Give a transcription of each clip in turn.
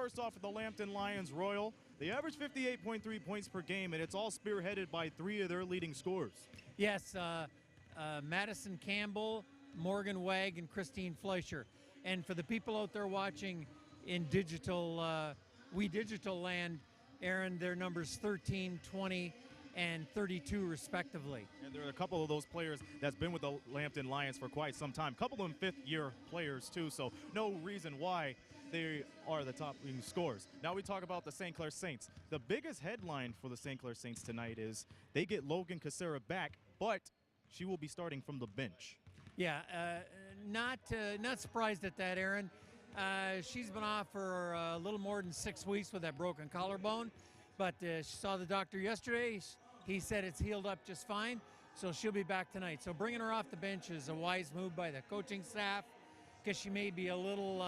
first off with the Lambton Lions Royal. They average 58.3 points per game, and it's all spearheaded by 3 of their leading scorers. Yes, Madison Campbell, Morgan Wagg, and Christine Fleischer. And for the people out there watching in digital, digital land, Aaron, their numbers 13, 20, and 32 respectively. And there are a couple of those players that's been with the Lambton Lions for quite some time. A couple of them fifth-year players too, so no reason why they are the top leading scorers. Now we talk about the St. Clair Saints. The biggest headline for the St. Clair Saints tonight is they get Logan Casera back, but she will be starting from the bench. Yeah, not surprised at that, Aaron. She's been off for a little more than 6 weeks with that broken collarbone, but she saw the doctor yesterday. He said it's healed up just fine, so she'll be back tonight. So bringing her off the bench is a wise move by the coaching staff because she may be a little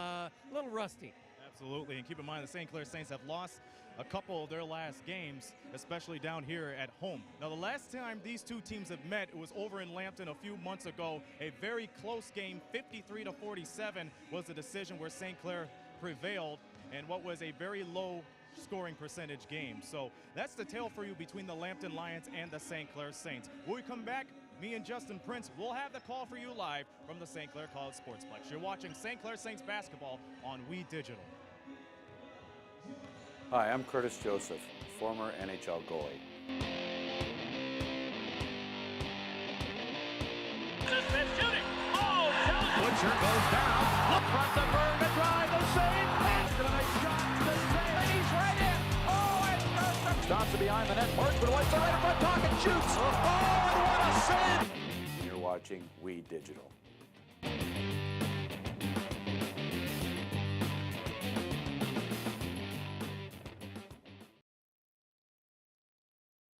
rusty. Absolutely, and keep in mind the St. Clair Saints have lost a couple of their last games, especially down here at home. Now, the last time these two teams have met, it was over in Lambton a few months ago. A very close game, 53-47 was the decision where St. Clair prevailed, and what was a very low scoring percentage game. So that's the tale for you between the Lambton Lions and the St. Clair Saints. When we come back, me and Justin Prince will have the call for you live from the St. Clair College Sportsplex. You're watching St. Clair Saints basketball on We Digital. Hi, I'm Curtis Joseph, former NHL goalie. Smith shooting. Oh, Butcher goes down. Look front the bird to drive the save. Pass to the nice shot to the save. He's right in. Oh, and stops it behind the net. Marksman wipes it right in front. Talking shoots. Oh, and what a save. You're watching We Digital.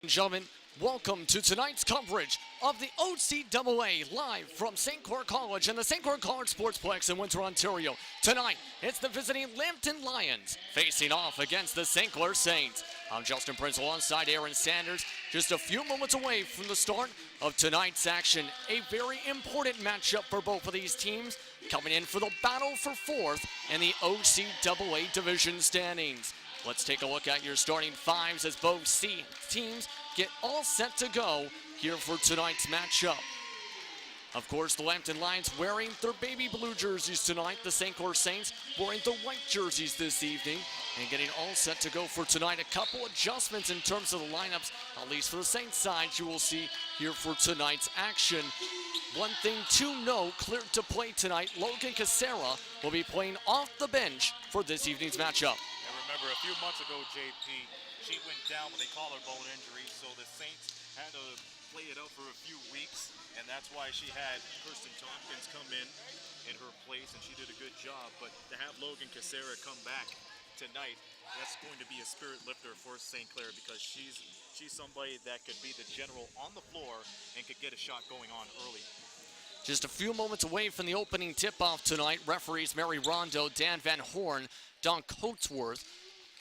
Gentlemen, welcome to tonight's coverage of the OCAA live from St. Clair College and the St. Clair College Sportsplex in Windsor, Ontario. Tonight, it's the visiting Lambton Lions facing off against the St. Clair Saints. I'm Justin Prince alongside Aaron Sanders, just a few moments away from the start of tonight's action. A very important matchup for both of these teams, coming in for the battle for fourth in the OCAA division standings. Let's take a look at your starting fives as both teams get all set to go here for tonight's matchup. Of course, the Lambton Lions wearing their baby blue jerseys tonight. The St. Clair Saints wearing the white jerseys this evening and getting all set to go for tonight. A couple adjustments in terms of the lineups, at least for the Saints side, you will see here for tonight's action. One thing to note, cleared to play tonight, Logan Casera will be playing off the bench for this evening's matchup. Remember, a few months ago, JP, she went down with a collarbone injury, so the Saints had to play it out for a few weeks, and that's why she had Kirsten Tompkins come in her place, and she did a good job. But to have Logan Casera come back tonight, that's going to be a spirit lifter for St. Clair, because she's somebody that could be the general on the floor and could get a shot going on early. Just a few moments away from the opening tip-off tonight, referees Mary Rondo, Dan Van Horn, Don Coatsworth.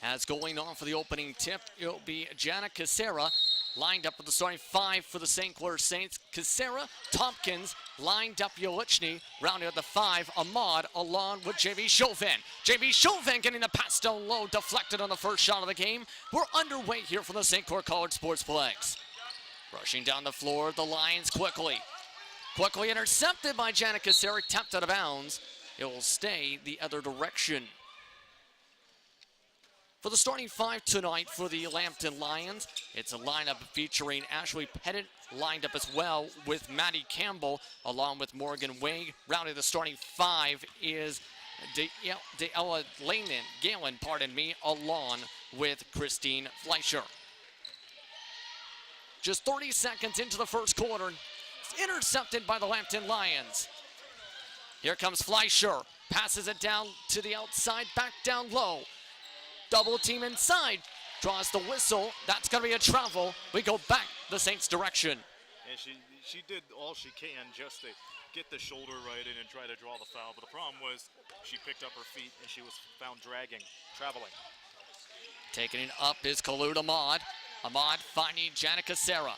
As going on for the opening tip, it'll be Jana Casera lined up with the starting five for the St. Clair Saints. Casera, Tompkins, lined up Yolichny, rounding out the five, Ahmad, along with JV Chauvin. JV Chauvin getting the pass down low, deflected on the first shot of the game. We're underway here from the St. Clair College Sportsplex. Rushing down the floor, the Lions quickly intercepted by Jana Casera, tapped out of bounds. It will stay the other direction. For the starting five tonight for the Lambton Lions, it's a lineup featuring Ashley Pettit, lined up as well with Maddie Campbell, along with Morgan Wade. Rounding the starting five is Deella Galen, along with Christine Fleischer. Just 30 seconds into the first quarter, it's intercepted by the Lambton Lions. Here comes Fleischer, passes it down to the outside, back down low. Double team inside, draws the whistle. That's going to be a travel. We go back the Saints' direction. And she did all she can just to get the shoulder right in and try to draw the foul. But the problem was she picked up her feet and she was found traveling. Taking it up is Khalud Ahmad. Ahmad finding Jana Casera.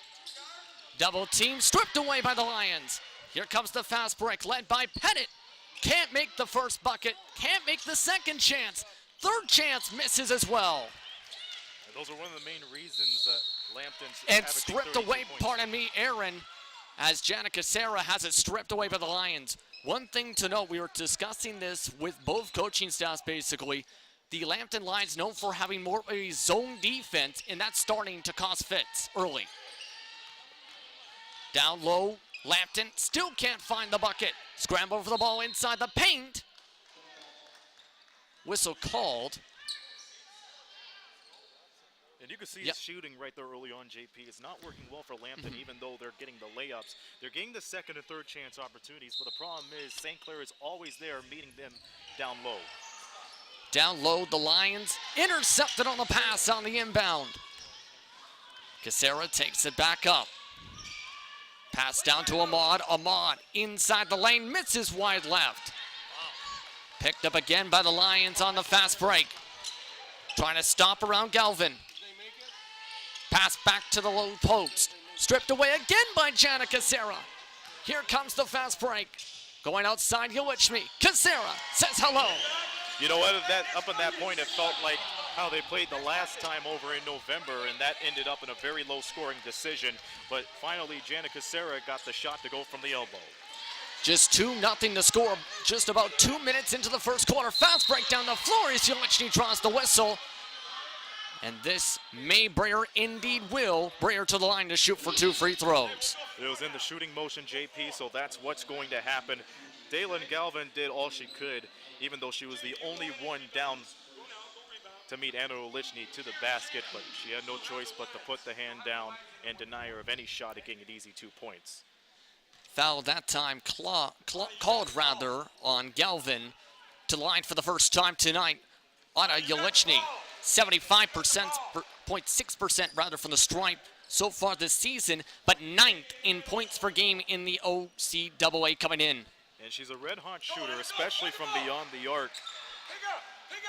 Double team stripped away by the Lions. Here comes the fast break led by Pettit. Can't make the first bucket, can't make the second chance. third chance misses as well. And those are one of the main reasons that Lambton's And stripped away, pardon me, Aaron, as Janica Serra has it stripped away by the Lions. One thing to note, we were discussing this with both coaching staffs basically. The Lambton Lions known for having more of a zone defense, and that's starting to cause fits early. Down low, Lambton still can't find the bucket. Scramble for the ball inside the paint. Whistle called. And you can see his shooting right there early on, JP. It's not working well for Lambton, even though they're getting the layups. They're getting the second and third chance opportunities, but the problem is St. Clair is always there meeting them down low. Down low, the Lions intercepted on the pass on the inbound. Casera takes it back up. Pass down to Ahmad. Ahmad inside the lane, misses wide left. Picked up again by the Lions on the fast break. Trying to stop around Galvin. Pass back to the low post. Stripped away again by Janica Serra. Here comes the fast break. Going outside, Yolichny. Casera says hello. You know what, up at that point, it felt like how they played the last time over in November, and that ended up in a very low-scoring decision. But finally, Janica Serra got the shot to go from the elbow. Just 2-0 to score just about 2 minutes into the first quarter. Fast break down the floor as Yolichny draws the whistle. And this may Breyer indeed will. Breyer to the line to shoot for 2 free throws. It was in the shooting motion, JP, so that's what's going to happen. Dalen Galvin did all she could, even though she was the only one down to meet Anna Olichny to the basket, but she had no choice but to put the hand down and deny her of any shot at getting an easy 2 points. Foul that time called on Galvin to line for the first time tonight. Anna Yolichny, 75.6% from the stripe so far this season, but 9th in points per game in the OCAA coming in. And she's a red-hot shooter, especially from beyond the arc.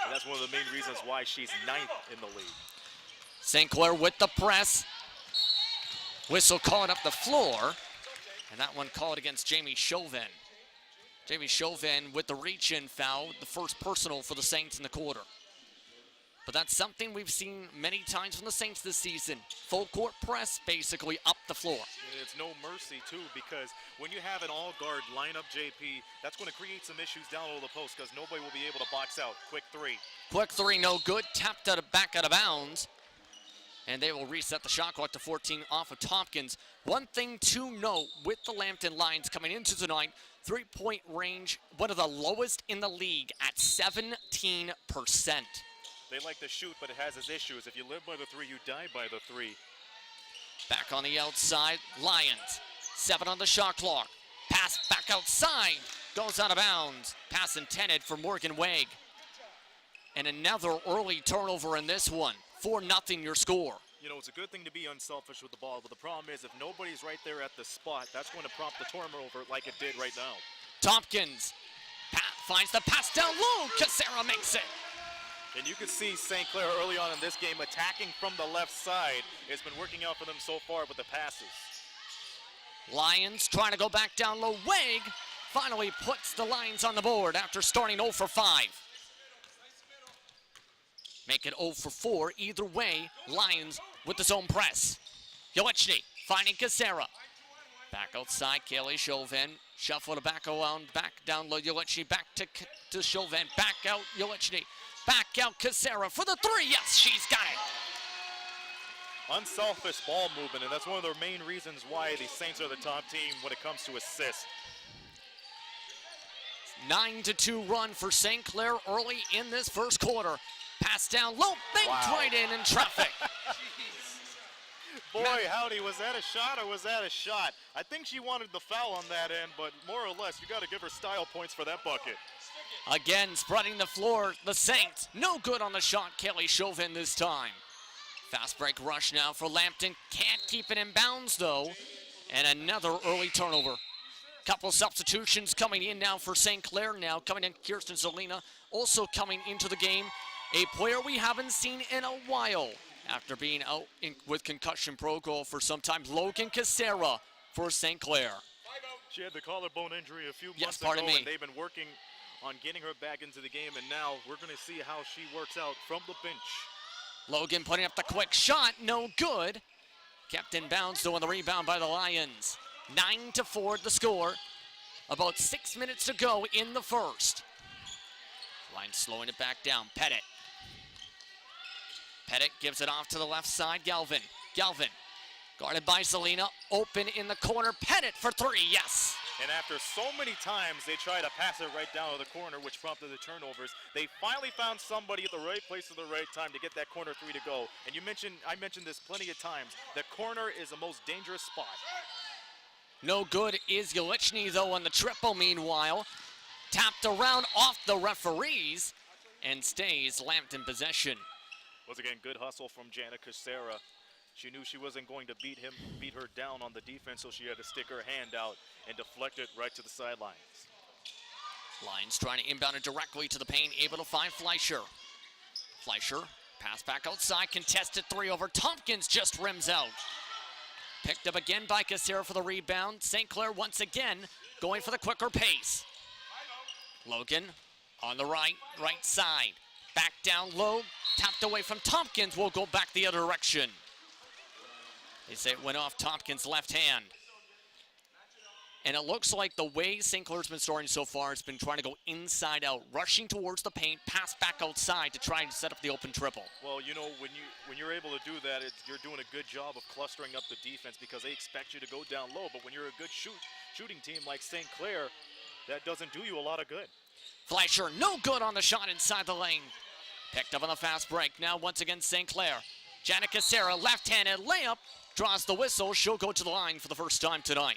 And that's one of the main reasons why she's 9th in the league. St. Clair with the press. Whistle called up the floor. And that one called against Jamie Chauvin. Jamie Chauvin with the reach-in foul, the first personal for the Saints in the quarter. But that's something we've seen many times from the Saints this season. Full court press, basically up the floor. And it's no mercy, too, because when you have an all-guard lineup, JP, that's going to create some issues down low the post because nobody will be able to box out. Quick 3. Quick 3, no good. Tapped back out of bounds. And they will reset the shot clock to 14 off of Tompkins. One thing to note with the Lambton Lions coming into tonight, three-point range, one of the lowest in the league at 17%. They like to shoot, but it has its issues. If you live by the 3, you die by the 3. Back on the outside, Lions. 7 on the shot clock. Pass back outside. Goes out of bounds. Pass intended for Morgan Wague. And another early turnover in this one. 4-0 your score. You know, it's a good thing to be unselfish with the ball, but the problem is if nobody's right there at the spot, that's going to prompt the turnover like it did right now. Tompkins finds the pass down low. Casera makes it. And you can see St. Clair early on in this game attacking from the left side. It's been working out for them so far with the passes. Lions trying to go back down low. Wague finally puts the Lions on the board after starting 0 for 5. Make it 0 for 4. Either way, Lions with the zone press. Yolichny finding Casera. Back outside, Kaylee Chauvin. Shuffle to back around, back down low. Yolichny back to Chauvin. Back out, Yolichny. Back out, Casera for the 3. Yes, she's got it. Unselfish ball movement, and that's one of the main reasons why the Saints are the top team when it comes to assists. 9-2 run for St. Clair early in this first quarter. Pass down low, banked right in traffic. Boy, howdy, was that a shot or was that a shot? I think she wanted the foul on that end, but more or less, you got to give her style points for that bucket. Again, spreading the floor, the Saints. No good on the shot, Kelly Chauvin this time. Fast break rush now for Lambton. Can't keep it in bounds, though. And another early turnover. Couple substitutions coming in now for St. Clair now. Coming in, Kirsten Zolina. Also coming into the game, a player we haven't seen in a while. After being out with concussion protocol for some time, Logan Casera for St. Clair. She had the collarbone injury a few months pardon ago, me. and they've been working on getting her back into the game, and now we're going to see how she works out from the bench. Logan putting up the quick shot, no good. Kept in bounds though on the rebound by the Lions. 9-4 the score. About 6 minutes to go in the first. Lions slowing it back down. Pettit. Pettit gives it off to the left side. Galvin. Galvin. Guarded by Selena. Open in the corner. Pettit for three. Yes. And after so many times they try to pass it right down to the corner, which prompted the turnovers, they finally found somebody at the right place at the right time to get that corner three to go. And I mentioned this plenty of times. The corner is the most dangerous spot. No good is Yelichny though on the triple meanwhile. Tapped around off the referees and stays Lambton possession. Once again, good hustle from Jana Casera. She knew she wasn't going to beat her down on the defense, so she had to stick her hand out and deflect it right to the sidelines. Lions trying to inbound it directly to the paint, able to find Fleischer. Fleischer, pass back outside, contested three over Tompkins, just rims out. Picked up again by Casera for the rebound. St. Clair once again going for the quicker pace. Logan on the right side. Back down low, tapped away from Tompkins, will go back the other direction. They say it went off Tompkins' left hand. And it looks like the way St. Clair's been starting so far has been trying to go inside out, rushing towards the paint, pass back outside to try and set up the open triple. Well, you know, when you're able to do that, you're doing a good job of clustering up the defense because they expect you to go down low. But when you're a good shooting team like St. Clair, that doesn't do you a lot of good. Fleischer, no good on the shot inside the lane. Picked up on the fast break. Now once again St. Clair. Janet Casera, left-handed layup, draws the whistle. She'll go to the line for the first time tonight.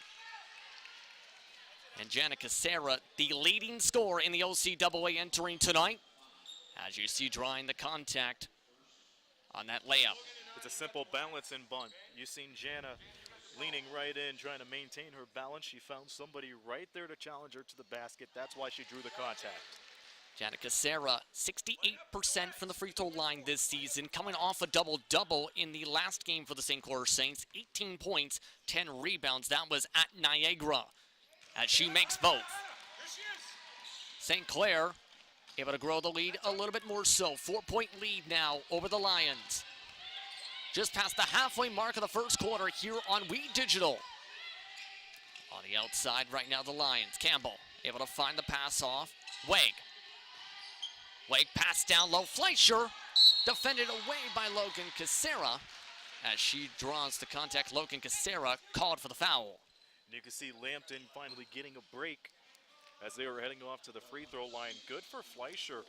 And Janet Casera, the leading scorer in the OCAA entering tonight. As you see, drawing the contact on that layup. It's a simple balance and bunt. You've seen Jana leaning right in, trying to maintain her balance. She found somebody right there to challenge her to the basket. That's why she drew the contact. Janet Casera, 68% from the free throw line this season, coming off a double-double in the last game for the St. Clair Saints. 18 points, 10 rebounds. That was at Niagara, as she makes both. St. Clair able to grow the lead a little bit more so. 4-point lead now over the Lions. Just past the halfway mark of the first quarter here on We Digital. On the outside right now, the Lions. Campbell able to find the pass off. Wake pass down low. Fleischer defended away by Logan Casera as she draws the contact. Logan Casera called for the foul. And you can see Lambton finally getting a break as they were heading off to the free throw line. Good for Fleischer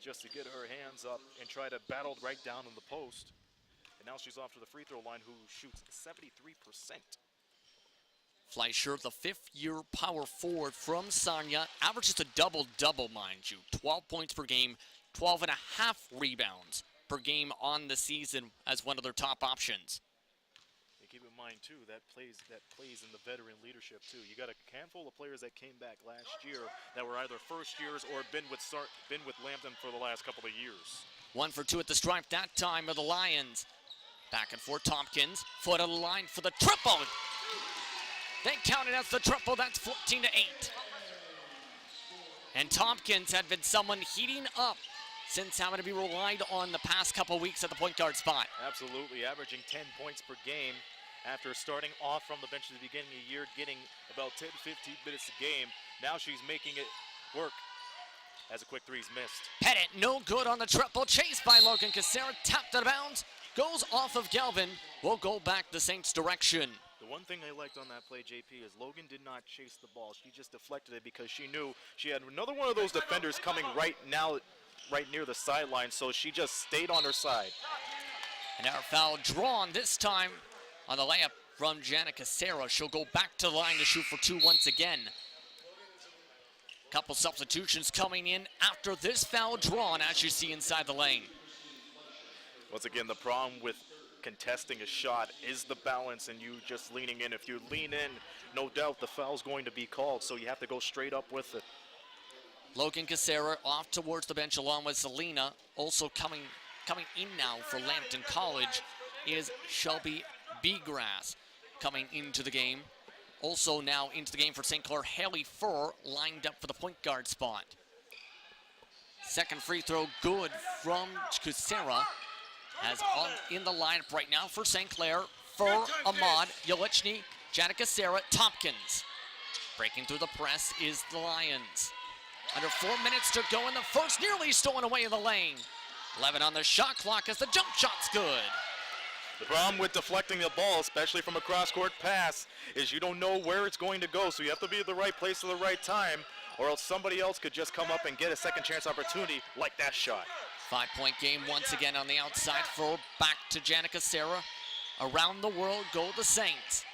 just to get her hands up and try to battle right down in the post. And now she's off to the free throw line, who shoots 73%. Fleischer, the fifth-year power forward from Sarnia, averages a double-double, mind you. 12 points per game, 12.5 rebounds per game on the season as one of their top options. And keep in mind, too, that plays in the veteran leadership, too. You got a handful of players that came back last year that were either first years or been with Lambton for the last couple of years. 1 for 2 at the stripe that time of the Lions. Back and forth, Tompkins, foot of the line for the triple. They counted as the triple, that's 14-8. And Tompkins had been someone heating up since having to be relied on the past couple weeks at the point guard spot. Absolutely, averaging 10 points per game after starting off from the bench at the beginning of the year, getting about 10 to 15 minutes a game. Now she's making it work as a quick three's missed. Pettit, no good on the triple, chased by Logan Casera, tapped out of bounds, goes off of Galvin, will go back the Saints' direction. The one thing I liked on that play, JP, is Logan did not chase the ball. She just deflected it because she knew she had another one of those defenders coming right near the sideline, so she just stayed on her side. And our foul drawn this time on the layup from Janet Casera. She'll go back to the line to shoot for two once again. Couple substitutions coming in after this foul drawn, as you see inside the lane. Once again, the problem with contesting a shot is the balance and you just leaning in. If you lean in, no doubt the foul's going to be called, so you have to go straight up with it. Logan Casera off towards the bench along with Selena. Also coming in now for Lambton College is Shelby Begrass coming into the game. Also now into the game for St. Clair, Haley Furr lined up for the point guard spot. Second free throw good from Kusera. As on in the lineup right now for St. Clair, for Ahmad, Yelichny, Janica Sarah, Tompkins. Breaking through the press is the Lions. Under 4 minutes to go in the first, nearly stolen away in the lane. 11 on the shot clock as the jump shot's good. The problem with deflecting the ball, especially from a cross-court pass, is you don't know where it's going to go, so you have to be at the right place at the right time, or else somebody else could just come up and get a second chance opportunity like that shot. 5-point game once again on the outside for back to Janica Sarah. Around the world go the Saints.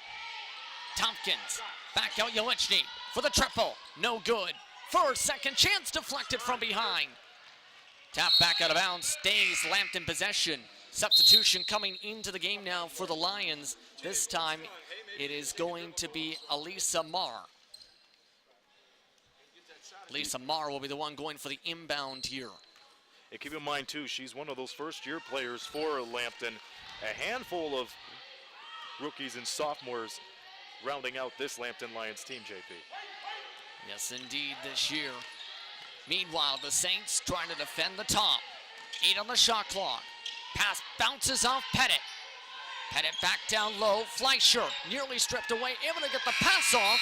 Tompkins, back out Yelichny for the triple. No good. First, second chance deflected from behind. Tap back out of bounds, stays Lambton possession. Substitution coming into the game now for the Lions. This time it is going to be Elisa Marr. Elisa Marr will be the one going for the inbound here. And keep in mind, too, she's one of those first-year players for Lambton. A handful of rookies and sophomores rounding out this Lambton Lions team, JP. Yes, indeed, this year. Meanwhile, the Saints trying to defend the top. 8 on the shot clock. Pass bounces off Pettit. Pettit back down low. Fleischer nearly stripped away, able to get the pass off.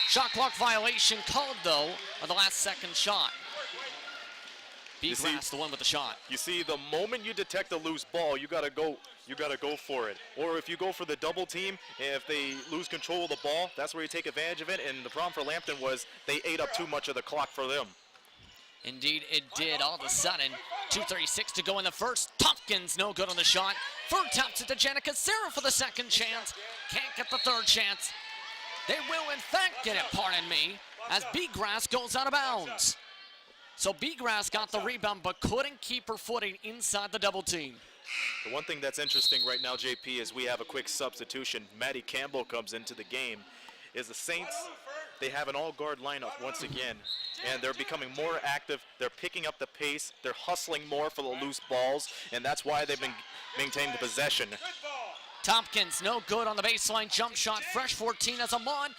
Shot clock violation called, though, on the last second shot. B-Grass, the one with the shot. You see, the moment you detect a loose ball, you gotta go for it. Or if you go for the double team, if they lose control of the ball, that's where you take advantage of it. And the problem for Lambton was they ate up too much of the clock for them. Indeed, it did. All of a sudden, 2:36 to go in the first. Tompkins, no good on the shot. Third taps it to Janica Sarah for the second chance. Can't get the third chance. They will, in fact, get it, pardon me, as B-Grass goes out of bounds. So B-Grass got the rebound, but couldn't keep her footing inside the double team. The one thing that's interesting right now, JP, is we have a quick substitution. Maddie Campbell comes into the game. Is the Saints, they have an all-guard lineup once again, and they're becoming more active. They're picking up the pace. They're hustling more for the loose balls, and that's why they've been maintaining the possession. Tompkins, no good on the baseline jump shot. Fresh 14 as Ahmad.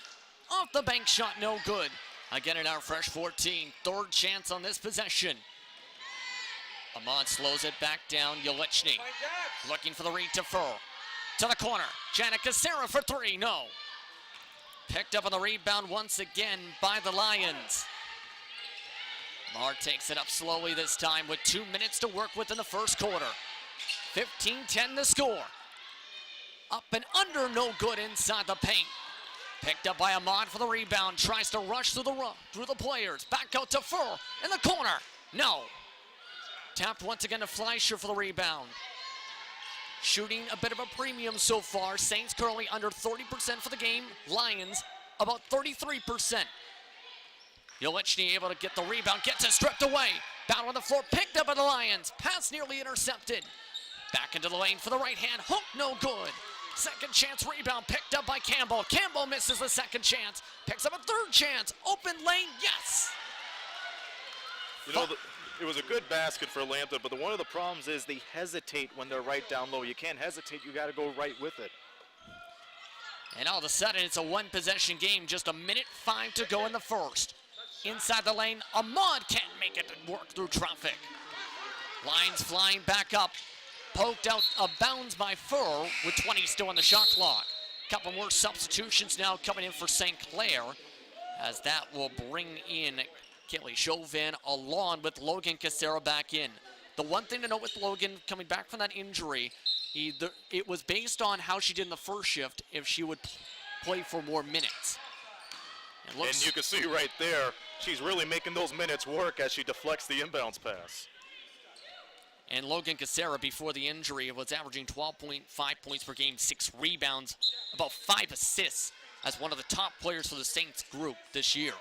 Off the bank shot, no good. Again in our fresh 14. Third chance on this possession. Ahmad slows it back down. Yelichny looking for the read to Furr. To the corner. Janica Sarah for three. No. Picked up on the rebound once again by the Lions. Marr takes it up slowly this time with 2 minutes to work with in the first quarter. 15-10 the score. Up and under, no good inside the paint. Picked up by Ahmad for the rebound. Tries to rush through the players. Back out to Furr in the corner. No. Tapped once again to Fleischer for the rebound. Shooting a bit of a premium so far. Saints currently under 30% for the game. Lions about 33%. Yelichny able to get the rebound. Gets it stripped away. Battle on the floor. Picked up by the Lions. Pass nearly intercepted. Back into the lane for the right hand. Hook no good. Second chance rebound picked up by Campbell. Campbell misses the second chance. Picks up a third chance. Open lane, yes! You know, it was a good basket for Lambton, but one of the problems is they hesitate when they're right down low. You can't hesitate, you gotta go right with it. And all of a sudden, it's a one-possession game. Just 1:05 to go in the first. Inside the lane, Ahmad can't make it work through traffic. Lions flying back up. Poked out of bounds by Furr with 20 still on the shot clock. Couple more substitutions now coming in for St. Clair, as that will bring in Kaylee Chauvin along with Logan Casera back in. The one thing to note with Logan coming back from that injury, it was based on how she did in the first shift if she would play for more minutes. And you can see right there, she's really making those minutes work as she deflects the inbounds pass. And Logan Casera, before the injury, was averaging 12.5 points per game, 6 rebounds, about 5 assists as one of the top players for the Saints group this year.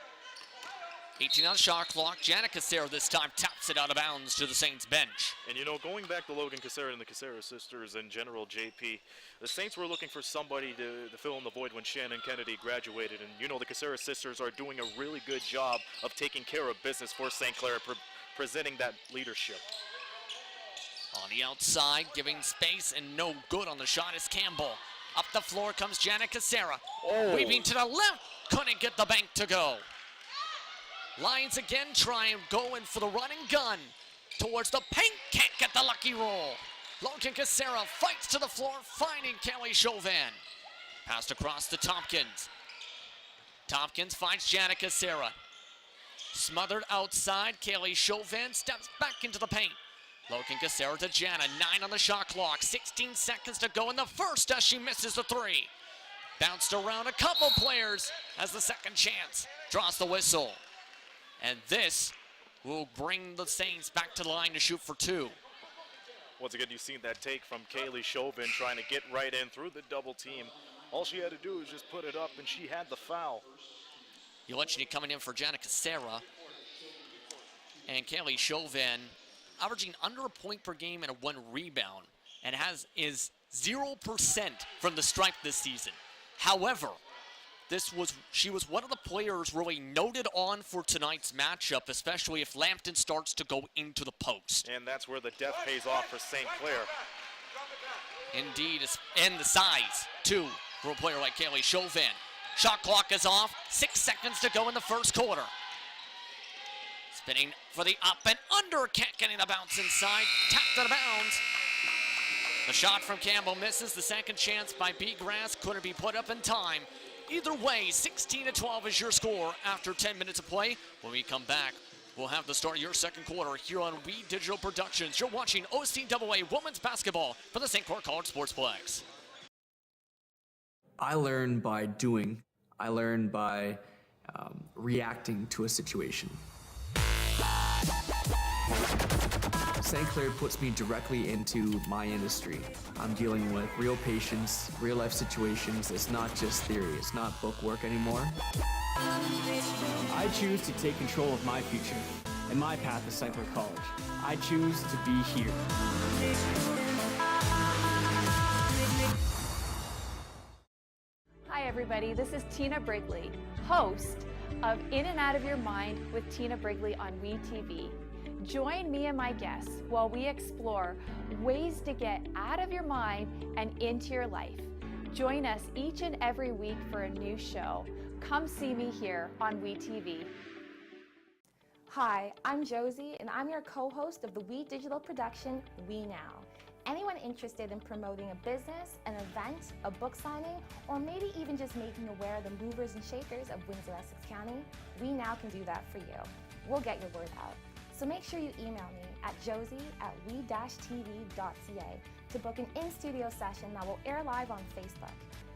18 on the shot clock. Janica Casera this time taps it out of bounds to the Saints bench. And you know, going back to Logan Casera and the Casera sisters in general, JP, the Saints were looking for somebody to fill in the void when Shannon Kennedy graduated. And you know, the Casera sisters are doing a really good job of taking care of business for St. Clair, presenting that leadership. On the outside, giving space, and no good on the shot is Campbell. Up the floor comes Janica Casera. Weaving to the left, couldn't get the bank to go. Lions again trying, going for the running gun towards the paint. Can't get the lucky roll. Logan Casera fights to the floor, finding Kelly Chauvin. Passed across to Tompkins. Tompkins finds Jana Casera. Smothered outside, Kelly Chauvin steps back into the paint. Logan Casera to Jana, 9 on the shot clock, 16 seconds to go in the first as she misses the 3. Bounced around a couple players as the second chance draws the whistle. And this will bring the Saints back to the line to shoot for 2. Once again, you've seen that take from Kaylee Chauvin trying to get right in through the double team. All she had to do was just put it up, and she had the foul. Ulichny coming in for Jana Casera. And Kaylee Chauvin averaging under a point per game and a 1 rebound, and is 0% from the stripe this season. However, she was one of the players really noted on for tonight's matchup, especially if Lambton starts to go into the post. And that's where the depth pays off for St. Clair. Indeed, and the size, too, for a player like Kaylee Chauvin. Shot clock is off, 6 seconds to go in the first quarter. Spinning for the up and under, can't get the bounce inside, tapped out of bounds. The shot from Campbell misses. The second chance by B. Grass couldn't be put up in time. Either way, 16-12 is your score after 10 minutes of play. When we come back, we'll have the start of your second quarter here on We Digital Productions. You're watching OCAA Women's Basketball for the St. Clair College Sportsplex. I learn by doing. I learn by reacting to a situation. St. Clair puts me directly into my industry. I'm dealing with real patients, real life situations. It's not just theory. It's not book work anymore. I choose to take control of my future and my path to St. Clair College. I choose to be here. Hi everybody, this is Tina Brigley, host of In and Out of Your Mind with Tina Brigley on WeTV. Join me and my guests while we explore ways to get out of your mind and into your life. Join us each and every week for a new show. Come see me here on WeTV. Hi, I'm Josie, and I'm your co-host of the We Digital production, We Now. Anyone interested in promoting a business, an event, a book signing, or maybe even just making aware of the movers and shakers of Windsor-Essex County, We Now can do that for you. We'll get your word out. So make sure you email me at josie@we-tv.ca to book an in-studio session that will air live on Facebook.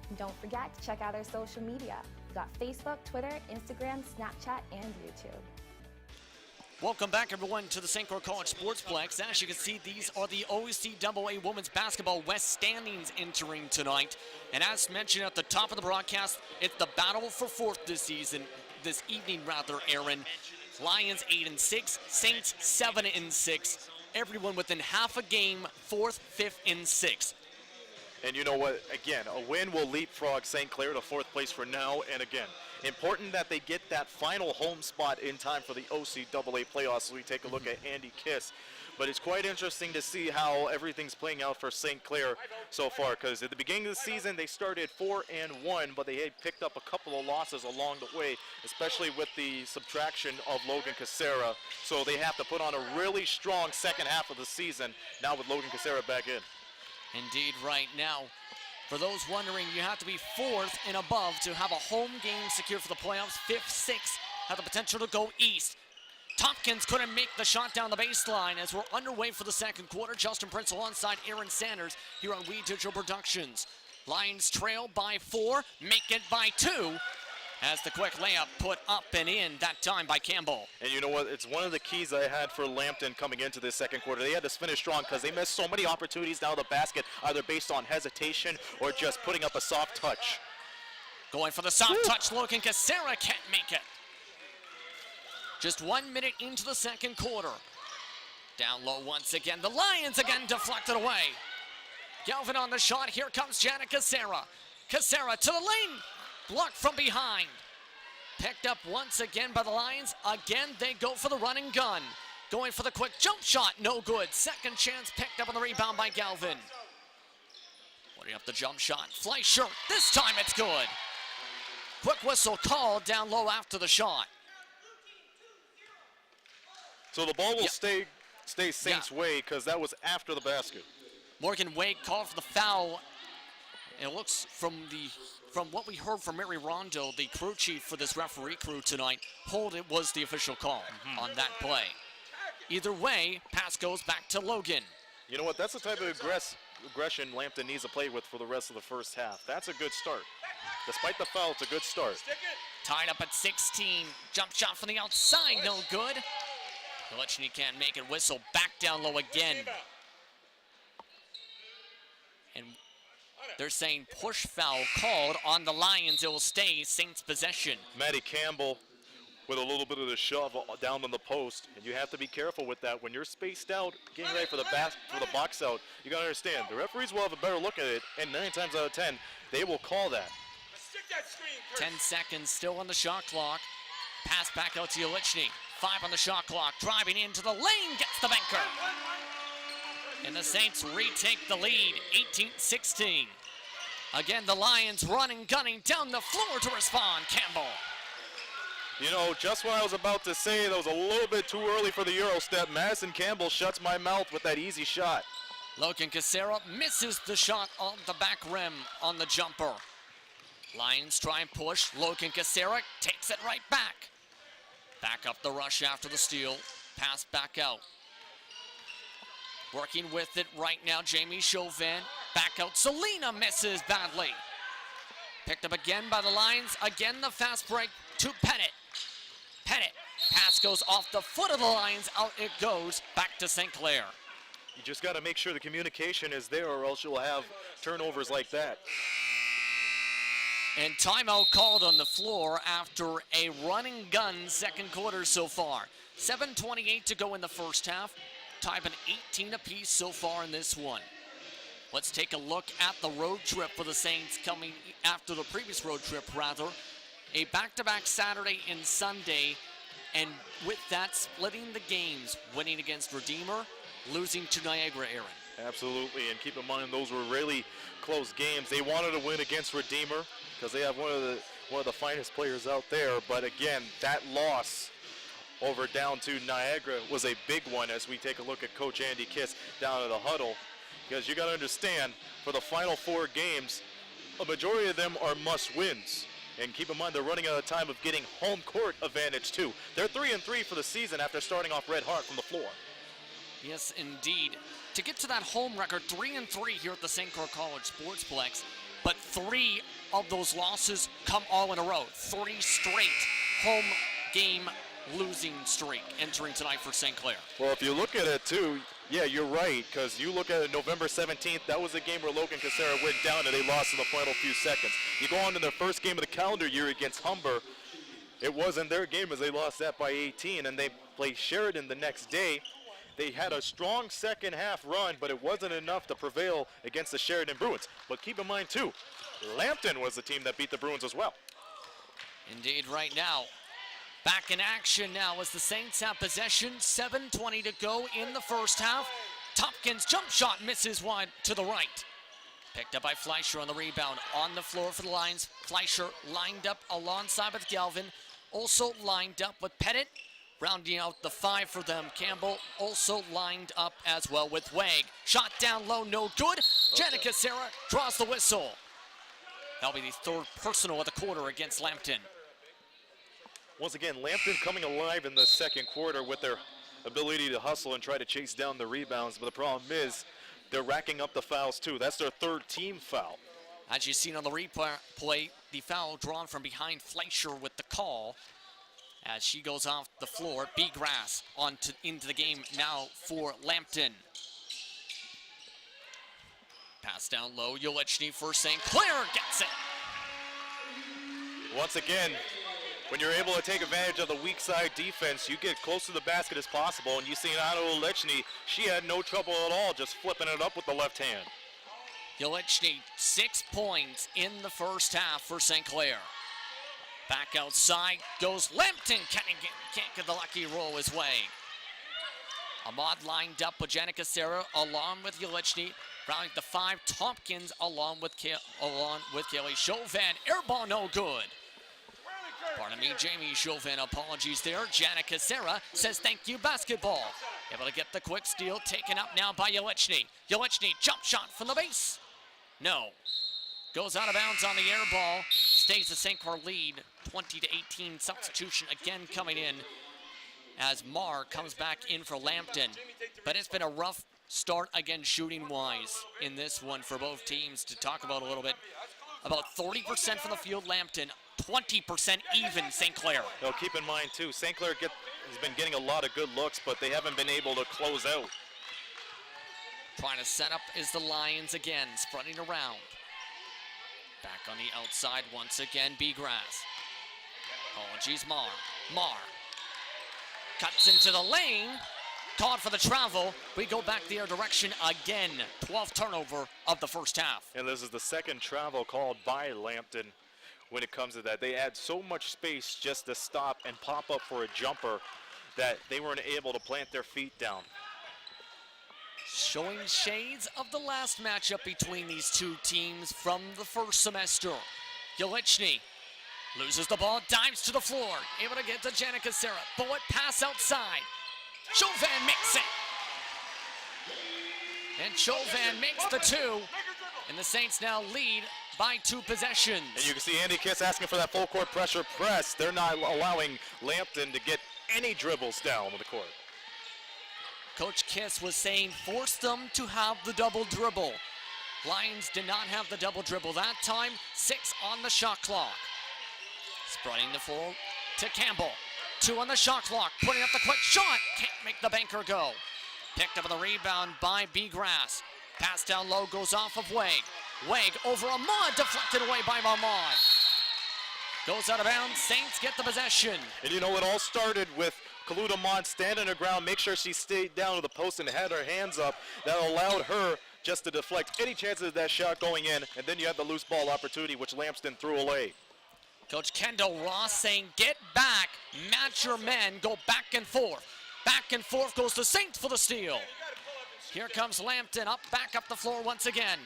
And don't forget to check out our social media. We've got Facebook, Twitter, Instagram, Snapchat, and YouTube. Welcome back, everyone, to the St. Clair College Sportsplex. As you can see, these are the OCAA Women's Basketball West standings entering tonight. And as mentioned at the top of the broadcast, it's the battle for fourth this evening, Aaron. Lions 8-6, Saints 7-6. Everyone within half a game, 4th, 5th, and 6th. And you know what? Again, a win will leapfrog St. Clair to 4th place for now and again. Important that they get that final home spot in time for the OCAA playoffs. So we take a look at Andy Kiss. But it's quite interesting to see how everything's playing out for St. Clair so far, because at the beginning of the season they started 4-1, but they had picked up a couple of losses along the way, especially with the subtraction of Logan Casera. So they have to put on a really strong second half of the season now with Logan Casera back in. Indeed, right now. For those wondering, you have to be 4th and above to have a home game secured for the playoffs. 5th, 6th have the potential to go east. Tompkins couldn't make the shot down the baseline as we're underway for the second quarter. Justin Prince alongside Aaron Sanders here on We Digital Productions. Lions trail by 4, make it by 2. As the quick layup put up and in, that time by Campbell. And you know what? It's one of the keys I had for Lambton coming into this second quarter. They had to finish strong because they missed so many opportunities down the basket, either based on hesitation or just putting up a soft touch. Going for the soft touch, Logan Casera can't make it. Just 1 minute into the second quarter. Down low once again. The Lions again deflected away. Galvin on the shot. Here comes Jana Casera. Casera to the lane. Blocked from behind. Picked up once again by the Lions. Again, they go for the running gun. Going for the quick jump shot. No good. Second chance picked up on the rebound by Galvin. Putting up the jump shot. Fleischer. This time it's good. Quick whistle called down low after the shot. So the ball will stay Saints' way because that was after the basket. Morgan Wade called for the foul. And it looks from what we heard from Mary Rondo, the crew chief for this referee crew tonight, it was the official call on that play. Either way, pass goes back to Logan. You know what? That's the type of aggression Lambton needs to play with for the rest of the first half. That's a good start. Despite the foul, it's a good start. Tied up at 16. Jump shot from the outside, no good. Golichny can't make it. Whistle back down low again. And they're saying push foul called on the Lions. It will stay Saints possession. Maddie Campbell with a little bit of the shove down on the post, and you have to be careful with that. When you're spaced out, getting ready for the box out, you got to understand, the referees will have a better look at it, and 9 times out of 10, they will call that. 10 seconds still on the shot clock. Pass back out to Golichny. 5 on the shot clock. Driving into the lane, gets the banker. And the Saints retake the lead, 18-16. Again, the Lions running, gunning down the floor to respond. Campbell. You know, just when I was about to say that was a little bit too early for the Euro step, Madison Campbell shuts my mouth with that easy shot. Logan Casera misses the shot on the back rim on the jumper. Lions try and push. Logan Casera takes it right back. Back up the rush after the steal. Pass back out. Working with it right now, Jamie Chauvin. Back out, Selena misses badly. Picked up again by the Lions. Again, the fast break to Pettit. Pettit, pass goes off the foot of the Lions. Out it goes, back to St. Clair. You just got to make sure the communication is there, or else you'll have turnovers like that. And timeout called on the floor after a run and gun second quarter so far. 7:28 to go in the first half. Tied at 18 apiece so far in this one. Let's take a look at the road trip for the Saints coming after the previous road trip, rather. A back-to-back Saturday and Sunday, and with that, splitting the games, winning against Redeemer, losing to Niagara, Aaron. Absolutely, and keep in mind those were really close games. They wanted to win against Redeemer because they have one of the finest players out there, but again, that loss over down to Niagara was a big one as we take a look at Coach Andy Kiss down at the huddle, because you got to understand, for the final 4 games, a majority of them are must-wins. And keep in mind, they're running out of time of getting home court advantage, too. They're 3-3 for the season after starting off red hot from the floor. Yes, indeed. To get to that home record, 3-3 here at the St. Clair College Sportsplex, but 3 of those losses come all in a row. 3 straight home game losing streak entering tonight for St. Clair. Well, if you look at it, too, yeah, you're right, because you look at it November 17th, that was a game where Logan Casera went down and they lost in the final few seconds. You go on to their first game of the calendar year against Humber, it wasn't their game as they lost that by 18, and they played Sheridan the next day. They had a strong second half run, but it wasn't enough to prevail against the Sheridan Bruins. But keep in mind, too, Lambton was the team that beat the Bruins as well. Indeed, right now. Back in action now as the Saints have possession. 7:20 to go in the first half. Tompkins' jump shot misses wide to the right. Picked up by Fleischer on the rebound. On the floor for the Lions. Fleischer lined up alongside with Galvin. Also lined up with Pettit. Rounding out the 5 for them. Campbell also lined up as well with Wag. Shot down low, no good. Jenica Serra draws the whistle. That'll be the 3rd personal of the quarter against Lambton. Once again, Lambton coming alive in the second quarter with their ability to hustle and try to chase down the rebounds. But the problem is they're racking up the fouls too. That's their 3rd team foul. As you've seen on the replay, the foul drawn from behind Fleischer with the call. As she goes off the floor, B. Grass into the game now for Lambton. Pass down low, Golichny for St. Clair gets it. Once again, when you're able to take advantage of the weak side defense, you get close to the basket as possible, and you see Anna Golichny, she had no trouble at all just flipping it up with the left hand. Golichny, 6 points in the first half for St. Clair. Back outside goes Lambton. Can't get the lucky roll his way. Ahmad lined up with Jenica Serra along with Golichny. Rounding the 5, Tompkins along with Kaylee Chauvin. Airball no good. Pardon me, Jamie Chauvin, apologies there. Janica Serra says thank you, basketball. Able to get the quick steal, taken up now by Yelichny. Yelichny, jump shot from the base. No. Goes out of bounds on the air ball. Stays the St. Clair lead, 20-18. Substitution again coming in as Marr comes back in for Lambton. But it's been a rough start again shooting-wise in this one for both teams. To talk about a little bit, about 30% from the field Lambton, 20% even St. Clair. Now keep in mind too, St. Clair has been getting a lot of good looks, but they haven't been able to close out. Trying to set up is the Lions again, spreading around. Back on the outside once again, Begrass. Apologies, Marr. Marr cuts into the lane. Caught for the travel. We go back the other direction again. 12th turnover of the first half. And this is the second travel called by Lambton when it comes to that. They had so much space just to stop and pop up for a jumper that they weren't able to plant their feet down. Showing shades of the last matchup between these two teams from the first semester. Yelichny loses the ball, dives to the floor. Able to get to Janica Serra. Bullet pass outside. Chauvin makes it. And Chauvin makes the two. And the Saints now lead by 2 possessions. And you can see Andy Kiss asking for that full court pressure press. They're not allowing Lambton to get any dribbles down on the court. Coach Kiss was saying force them to have the double dribble. Lions did not have the double dribble that time. 6 on the shot clock. Spreading the floor to Campbell. 2 on the shot clock, putting up the quick shot. Can't make the banker go. Picked up on the rebound by Begrass. Pass down low goes off of Wade. Wade over Ahmad, deflected away by Mahmoud. Goes out of bounds, Saints get the possession. And you know, it all started with Khalud Ahmad standing her ground, make sure she stayed down to the post and had her hands up. That allowed her just to deflect any chances of that shot going in. And then you had the loose ball opportunity, which Lambton threw away. Coach Kendall Ross saying, get back, match your men, go back and forth. Back and forth goes the Saints for the steal. Here comes Lambton, back up the floor once again.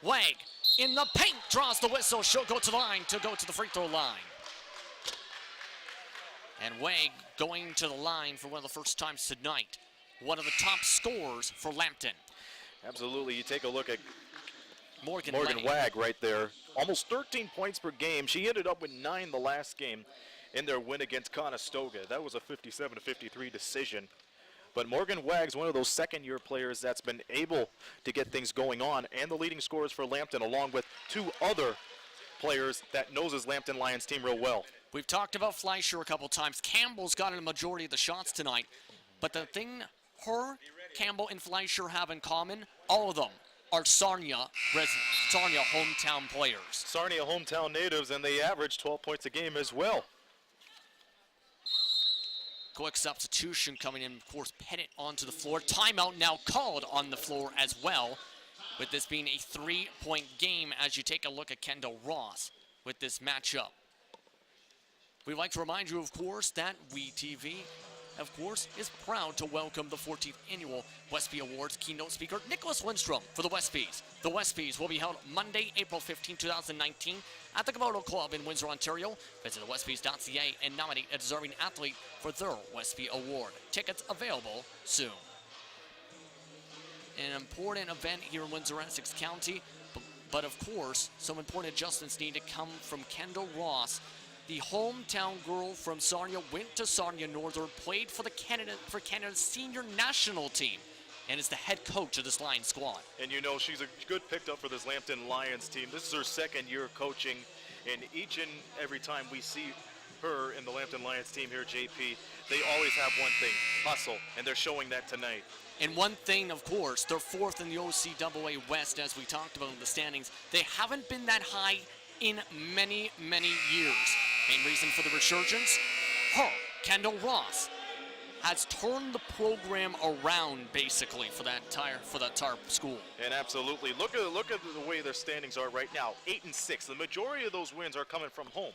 Wag in the paint, draws the whistle. She'll go to the line to go to the free throw line. And Wag going to the line for one of the first times tonight. One of the top scorers for Lambton. Absolutely, you take a look at Morgan Wag right there. Almost 13 points per game. She ended up with 9 the last game in their win against Conestoga. That was a 57-53 decision. But Morgan Wag's one of those second-year players that's been able to get things going on, and the leading scorers for Lambton, along with 2 other players that knows his Lambton Lions team real well. We've talked about Fleischer a couple times. Campbell's gotten a majority of the shots tonight. But the thing her, Campbell, and Fleischer have in common, all of them are Sarnia hometown players. Sarnia hometown natives, and they average 12 points a game as well. Quick substitution coming in, of course, Pettit onto the floor. Timeout now called on the floor as well, with this being a 3-point game as you take a look at Kendall Ross with this matchup. We'd like to remind you, of course, that WeTV, of course, is proud to welcome the 14th annual Westby Awards keynote speaker, Nicholas Lindstrom, for the Westbys. The Westbys will be held Monday, April 15, 2019, at the Komodo Club in Windsor, Ontario. Visit thewestbys.ca and nominate a deserving athlete for their Westby Award. Tickets available soon. An important event here in Windsor, Essex County, but of course, some important adjustments need to come from Kendall Ross. The hometown girl from Sarnia went to Sarnia Northern, played for Canada's senior national team, and is the head coach of this Lions squad. And you know, she's a good pick up for this Lambton Lions team. This is her second year coaching, and each and every time we see her in the Lambton Lions team here, JP, they always have one thing, hustle, and they're showing that tonight. And one thing, of course, they're 4th in the OCAA West, as we talked about in the standings. They haven't been that high in many, many years. Main reason for the resurgence, Kendall Ross, has turned the program around basically for that entire school. And absolutely, look at the way their standings are right now, 8-6. The majority of those wins are coming from home.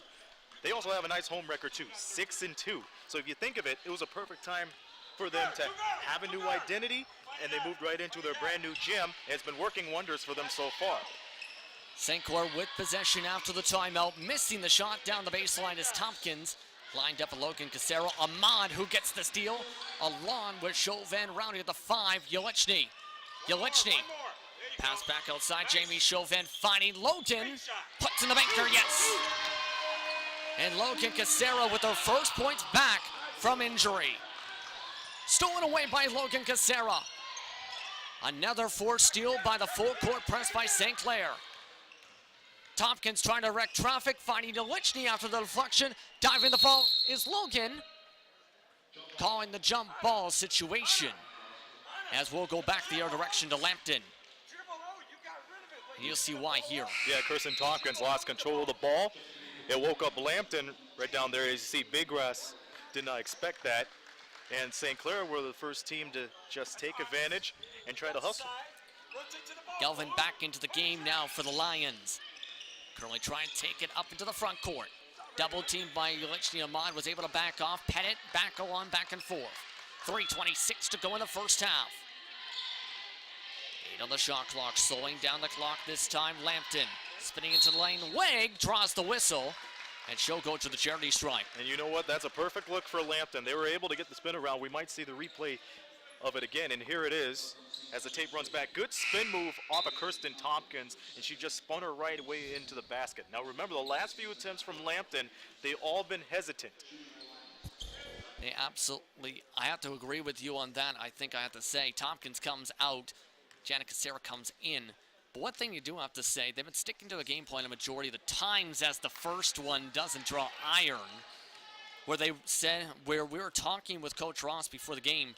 They also have a nice home record too, 6-2. So if you think of it, it was a perfect time for them to have a new identity, and they moved right into their brand new gym, and it's been working wonders for them so far. St. Clair with possession after the timeout. Missing the shot down the baseline is Tompkins. Lined up with Logan Casero. Ahmad who gets the steal. Along with Chauvin rounding at the 5. Yelichny. Pass back outside. Jamie Chauvin finding Logan. Puts in the banker, yes. And Logan Casero with her first points back from injury. Stolen away by Logan Casero. Another forced steal by the full court press by St. Clair. Tompkins trying to wreck traffic, finding Yelichny after the deflection. Diving the ball is Logan. Calling the jump ball situation. As we'll go back the other direction to Lambton. You'll see why here. Yeah, Kirsten Tompkins lost control of the ball. It woke up Lambton right down there. As you see, Big Grass did not expect that. And St. Clair were the first team to just take advantage and try to hustle. Galvin back into the game now for the Lions. Currently trying to take it up into the front court. Double teamed by Yelichny. Ahmad was able to back off. Pettit back on, back and forth. 3:26 to go in the first half. 8 on the shot clock, slowing down the clock this time. Lambton spinning into the lane. Weg draws the whistle, and she'll go to the charity stripe. And you know what? That's a perfect look for Lambton. They were able to get the spin around. We might see the replay of it again, and here it is as the tape runs back. Good spin move off of Kirsten Tompkins, and she just spun her right away into the basket. Now remember, the last few attempts from Lambton, they've all been hesitant. They absolutely, I have to agree with you on that. I think I have to say, Tompkins comes out, Janet Casera comes in. But one thing you do have to say, they've been sticking to the game plan a majority of the times as the first one doesn't draw iron. Where we were talking with Coach Ross before the game,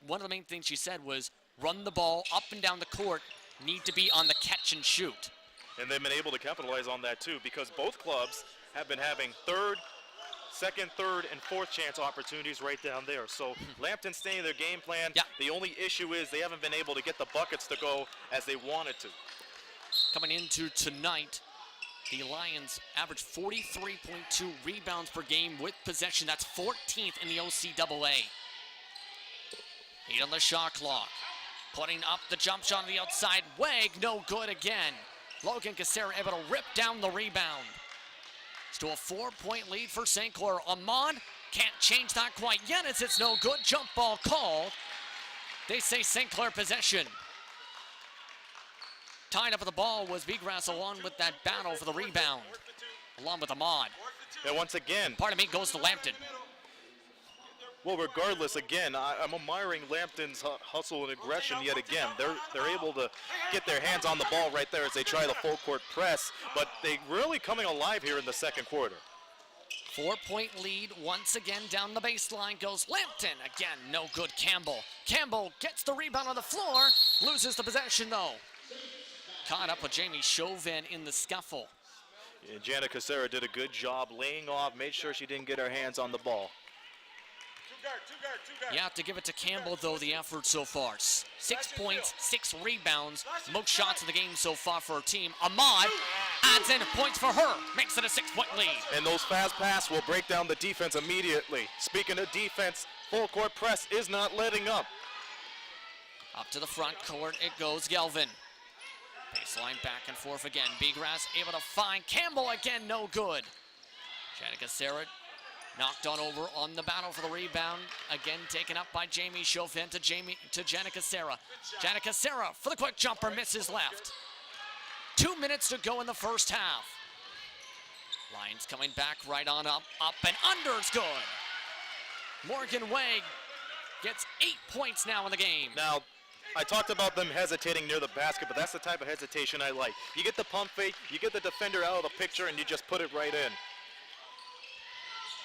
one of the main things she said was run the ball up and down the court, need to be on the catch and shoot. And they've been able to capitalize on that too, because both clubs have been having second, third, and fourth chance opportunities right down there. So Lambton staying in their game plan. Yeah. The only issue is they haven't been able to get the buckets to go as they wanted to. Coming into tonight, the Lions average 43.2 rebounds per game with possession. That's 14th in the OCAA. 8 on the shot clock. Putting up the jump shot on the outside. Weg, no good again. Logan Casera able to rip down the rebound. Still a 4-point lead for St. Clair. Ahmad can't change that quite yet as it's no good. Jump ball called. They say St. Clair possession. Tied up with the ball was Bigras along with that battle for the rebound. Along with Ahmad. And once again, goes to Lambton. Well, regardless, again, I'm admiring Lambton's hustle and aggression yet again. They're able to get their hands on the ball right there as they try the full court press, but they really coming alive here in the second quarter. 4-point lead once again down the baseline goes Lambton. Again, no good Campbell. Campbell gets the rebound on the floor, loses the possession though. Caught up with Jamie Chauvin in the scuffle. And Janet Casera did a good job laying off, made sure she didn't get her hands on the ball. You have to give it to Campbell, though, the effort so far. 6 points, 6 rebounds, most shots of the game so far for her team. Ahmad adds in points for her, makes it a 6-point lead. And those fast passes will break down the defense immediately. Speaking of defense, full court press is not letting up. Up to the front court it goes, Galvin. Baseline back and forth again. Bigras able to find Campbell again, no good. Janica Sarah knocked on over on the battle for the rebound. Again taken up by Jamie Chauvin to Janica Sarah. Janica Sarah for the quick jumper, misses left. 2 minutes to go in the first half. Lions coming back right on up and under, it's good. Morgan Weg gets 8 points now in the game. Now, I talked about them hesitating near the basket, but that's the type of hesitation I like. You get the pump fake, you get the defender out of the picture, and you just put it right in.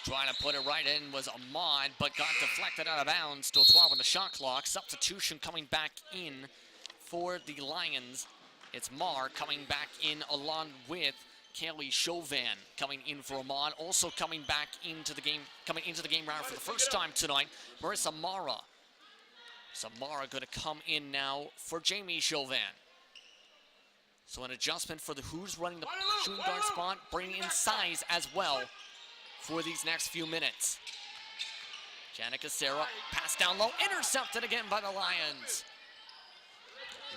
Trying to put it right in was Ahmad, but got deflected out of bounds. Still 12 on the shot clock. Substitution coming back in for the Lions. It's Marr coming back in along with Kaylee Chauvin coming in for Ahmad. Also coming back into the game, round for the first time tonight, Marissa Mara. So Mara going to come in now for Jamie Chauvin. So an adjustment for the who's running the shooting guard spot, bringing in size as well for these next few minutes. Janica Sarah, pass down low, intercepted again by the Lions.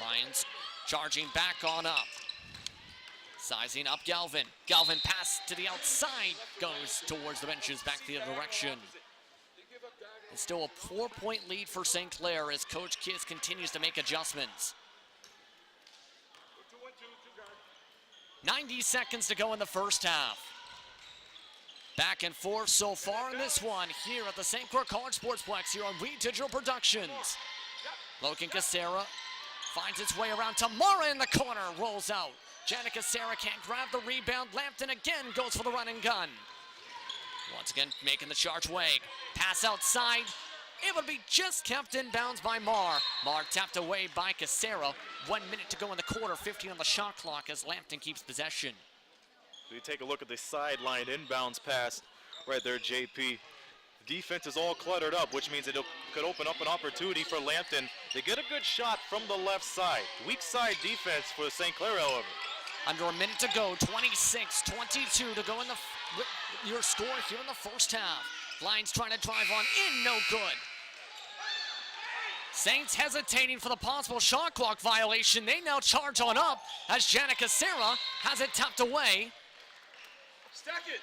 Lions charging back on up. Sizing up Galvin. Galvin pass to the outside, goes towards the benches, back the other direction. It's still a 4-point lead for St. Clair as Coach Kiss continues to make adjustments. 90 seconds to go in the first half. Back and forth so far in this one here at the St. Clair College Sportsplex here on We Digital Productions. Logan Casera finds its way around to Mara in the corner, rolls out. Janet Casera can't grab the rebound. Lambton again goes for the run and gun. Once again making the charge wag. Pass outside. It would be just kept in bounds by Mar. Mar tapped away by Casera. 1 minute to go in the quarter, 15 on the shot clock as Lambton keeps possession. We take a look at the sideline inbounds pass right there, JP. Defense is all cluttered up, which means it could open up an opportunity for Lambton to get a good shot from the left side. Weak side defense for St. Clair, however. Under a minute to go, 26-22 to go in your score here in the first half. Lions trying to drive on in, no good. Saints hesitating for the possible shot clock violation. They now charge on up as Janet Casera has it tapped away. Stack it.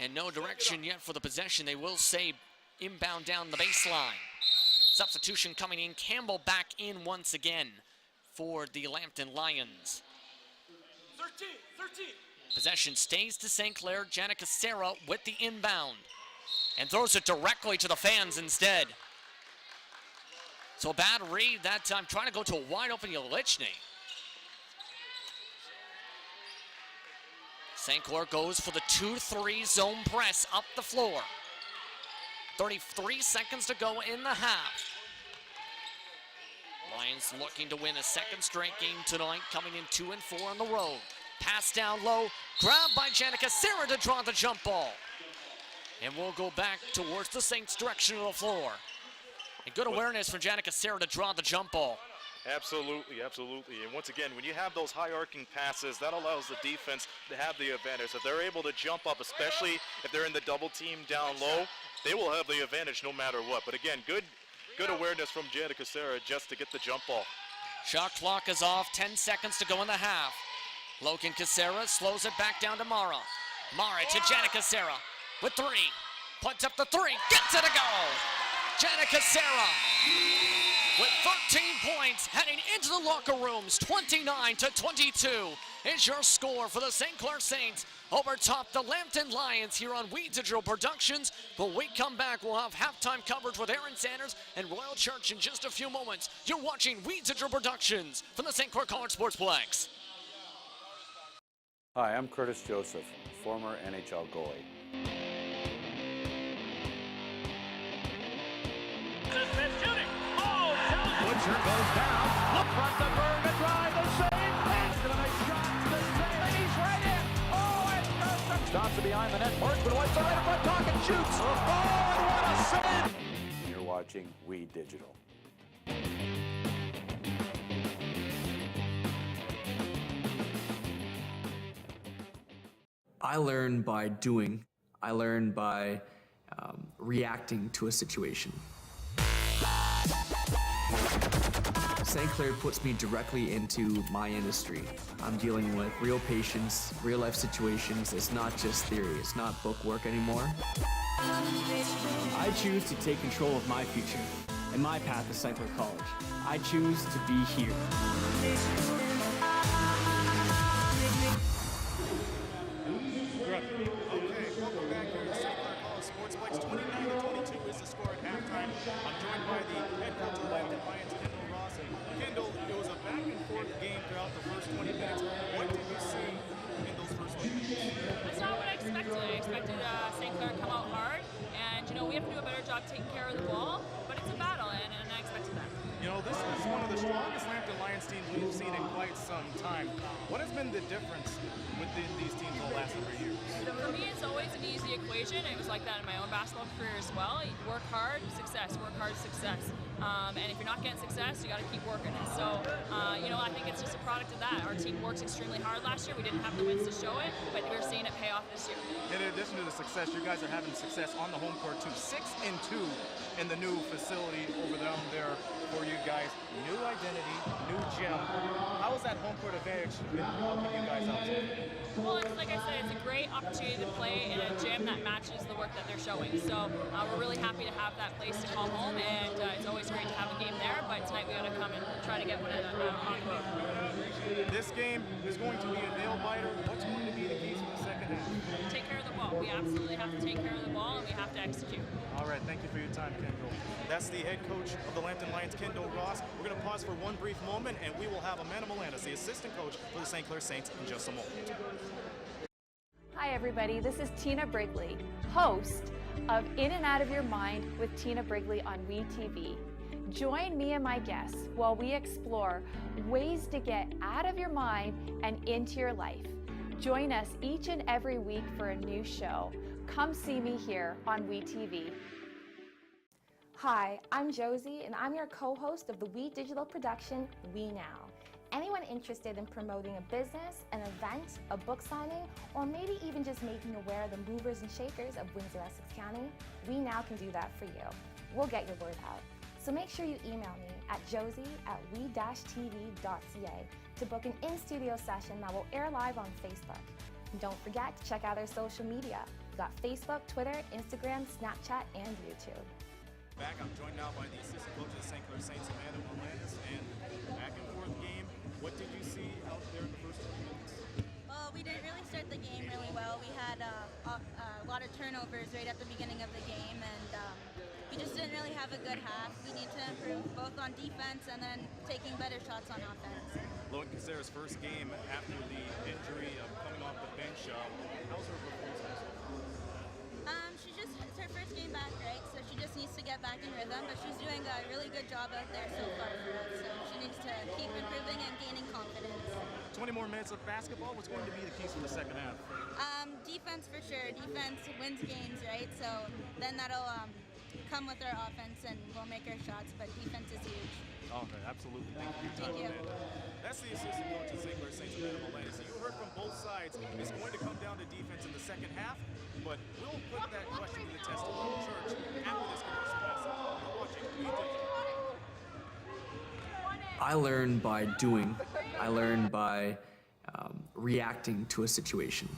And no direction yet for the possession. They will say inbound down the baseline. Substitution coming in. Campbell back in once again for the Lambton Lions. 13. Possession stays to St. Clair. Janet Casera with the inbound and throws it directly to the fans instead. So a bad read that time, trying to go to a wide open Yelichny. St. Clair goes for the 2-3 zone press up the floor. 33 seconds to go in the half. Lions looking to win a second straight game tonight, coming in 2-4 on the road. Pass down low, grabbed by Janet Casera to draw the jump ball. And we'll go back towards the Saints' direction of the floor. A good awareness from Janet Casera to draw the jump ball. Absolutely. And once again, when you have those high arcing passes, that allows the defense to have the advantage. If they're able to jump up, especially if they're in the double team down low, they will have the advantage no matter what. But again, good awareness from Janet Casera just to get the jump ball. Shot clock is off, 10 seconds to go in the half. Logan Casera slows it back down to Mara. Mara to Janet Casera with 3. Puts up the 3, gets it to go! Janet Casera with 13 points heading into the locker rooms. 29-22 is your score for the St. Clair Saints over top the Lambton Lions here on We Digital Productions. When we come back, we'll have halftime coverage with Aaron Sanders and Royal Church in just a few moments. You're watching We Digital Productions from the St. Clair College Sportsplex. Hi, I'm Curtis Joseph, former NHL goalie. Butcher goes down. Look front the bird to drive the save. Pass to the nice shot to the save. He's right in. Oh, and goes. Stops it behind the net. Marksman wipes the right in front pocket, shoots. Oh, and what a save. You're watching We Digital. I learn by doing. I learn by reacting to a situation. St. Clair puts me directly into my industry. I'm dealing with real patients, real life situations. It's not just theory, it's not book work anymore. I choose to take control of my future and my path to St. Clair College. I choose to be here. Welcome back here to St. Clair College Sportsplex. 29-22 is the score at halftime. I'm joined by the head coach of Lambton Lions, Kendall Ross. And Kendall, it was a back and forth game throughout the first 20 minutes. What did you see in those first 20 minutes? It's not what I expected. I expected St. Clair to come out hard, and we have to do a better job taking care of the ball. But it's a battle, and I expected that. This is one of the strongest Lambton Lions teams we've seen in quite some time. What has been the difference with these teams in the last number of years? For me, it's always an easy equation. It was like that in my own basketball career as well. You work hard, success. Work hard, success. And if you're not getting success, you got to keep working. And so, I think it's just a product of that. Our team worked extremely hard last year. We didn't have the wins to show it, but we're seeing it pay off this year. In addition to the success, you guys are having success on the home court too. 6-2 in the new facility over down there for you guys. New identity, new gym. How has that home court advantage been helping you guys out? Well, it's, like I said, it's a great opportunity to play in a gym that matches the work that they're showing. So we're really happy to have that place to call home, and it's always great to have a game there. But tonight we got to come and try to get one on the road. This game is going to be a nail biter. What's going to be the keys for the second half? Take care of the ball. We absolutely have to take care of the ball, and we have to execute. All right, thank you for your time, Kendall. That's the head coach of the Lambton Lions, Kendall Ross. We're going to pause for one brief moment, and we will have Amanda Melendez, the assistant coach for the St. Clair Saints, in just a moment. Hi everybody, this is Tina Brigley, host of In and Out of Your Mind with Tina Brigley on WeTV. Join me and my guests while we explore ways to get out of your mind and into your life. Join us each and every week for a new show. Come see me here on WeTV. Hi, I'm Josie, and I'm your co-host of the We Digital production, We Now. Anyone interested in promoting a business, an event, a book signing, or maybe even just making aware of the movers and shakers of Windsor, Essex County, We Now can do that for you. We'll get your word out. So make sure you email me at josie@we-tv.ca to book an in-studio session that will air live on Facebook. And don't forget to check out our social media. We've got Facebook, Twitter, Instagram, Snapchat, and YouTube. Back, I'm joined now by the assistant coach of the St. Clair Saints, Amanda Melendez, and back and forth game. What did you see out there in the first 2 minutes? Well, we didn't really start the game really well. We had a lot of turnovers right at the beginning of the game, and we just didn't really have a good half. We need to improve both on defense and then taking better shots on offense. Logan Kazera's first game after the injury of coming off the bench. How's her performance? It's her first game back, right? So she just needs to get back in rhythm, but she's doing a really good job out there so far for us. So she needs to keep improving and gaining confidence. 20 more minutes of basketball. What's going to be the keys for the second half? Defense for sure. Defense wins games, right? So then that'll come with our offense and we'll make our shots, but defense is huge. Okay, absolutely. Thank you for your time, Amanda. That's the assistant coach of St. Clair Saints, Amanda Melendez. You heard from both sides. It's going to come down to defense in the second half, but we'll put that question to the test of the church after this commercial message. You're watching We Digital. I learn by doing. I learn by reacting to a situation.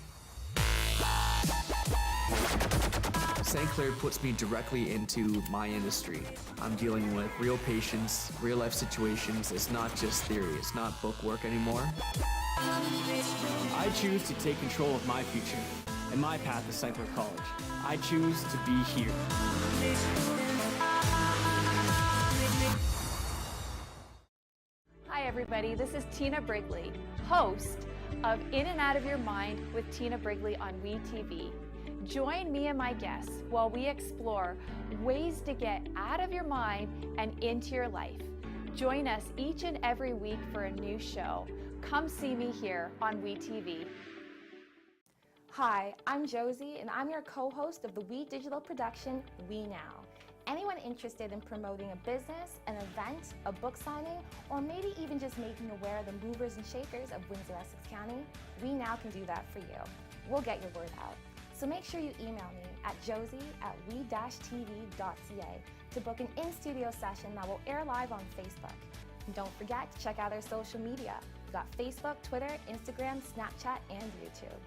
St. Clair puts me directly into my industry. I'm dealing with real patients, real life situations. It's not just theory, it's not book work anymore. I choose to take control of my future, and my path is St. Clair College. I choose to be here. Hi everybody, this is Tina Brigley, host of In and Out of Your Mind with Tina Brigley on WeTV. Join me and my guests while we explore ways to get out of your mind and into your life. Join us each and every week for a new show. Come see me here on WeTV. Hi, I'm Josie, and I'm your co-host of the We Digital production, We Now. Anyone interested in promoting a business, an event, a book signing, or maybe even just making aware of the movers and shakers of Windsor, Essex County, We Now can do that for you. We'll get your word out. So make sure you email me at josie@we-tv.ca to book an in-studio session that will air live on Facebook. And don't forget to check out our social media. We've got Facebook, Twitter, Instagram, Snapchat, and YouTube.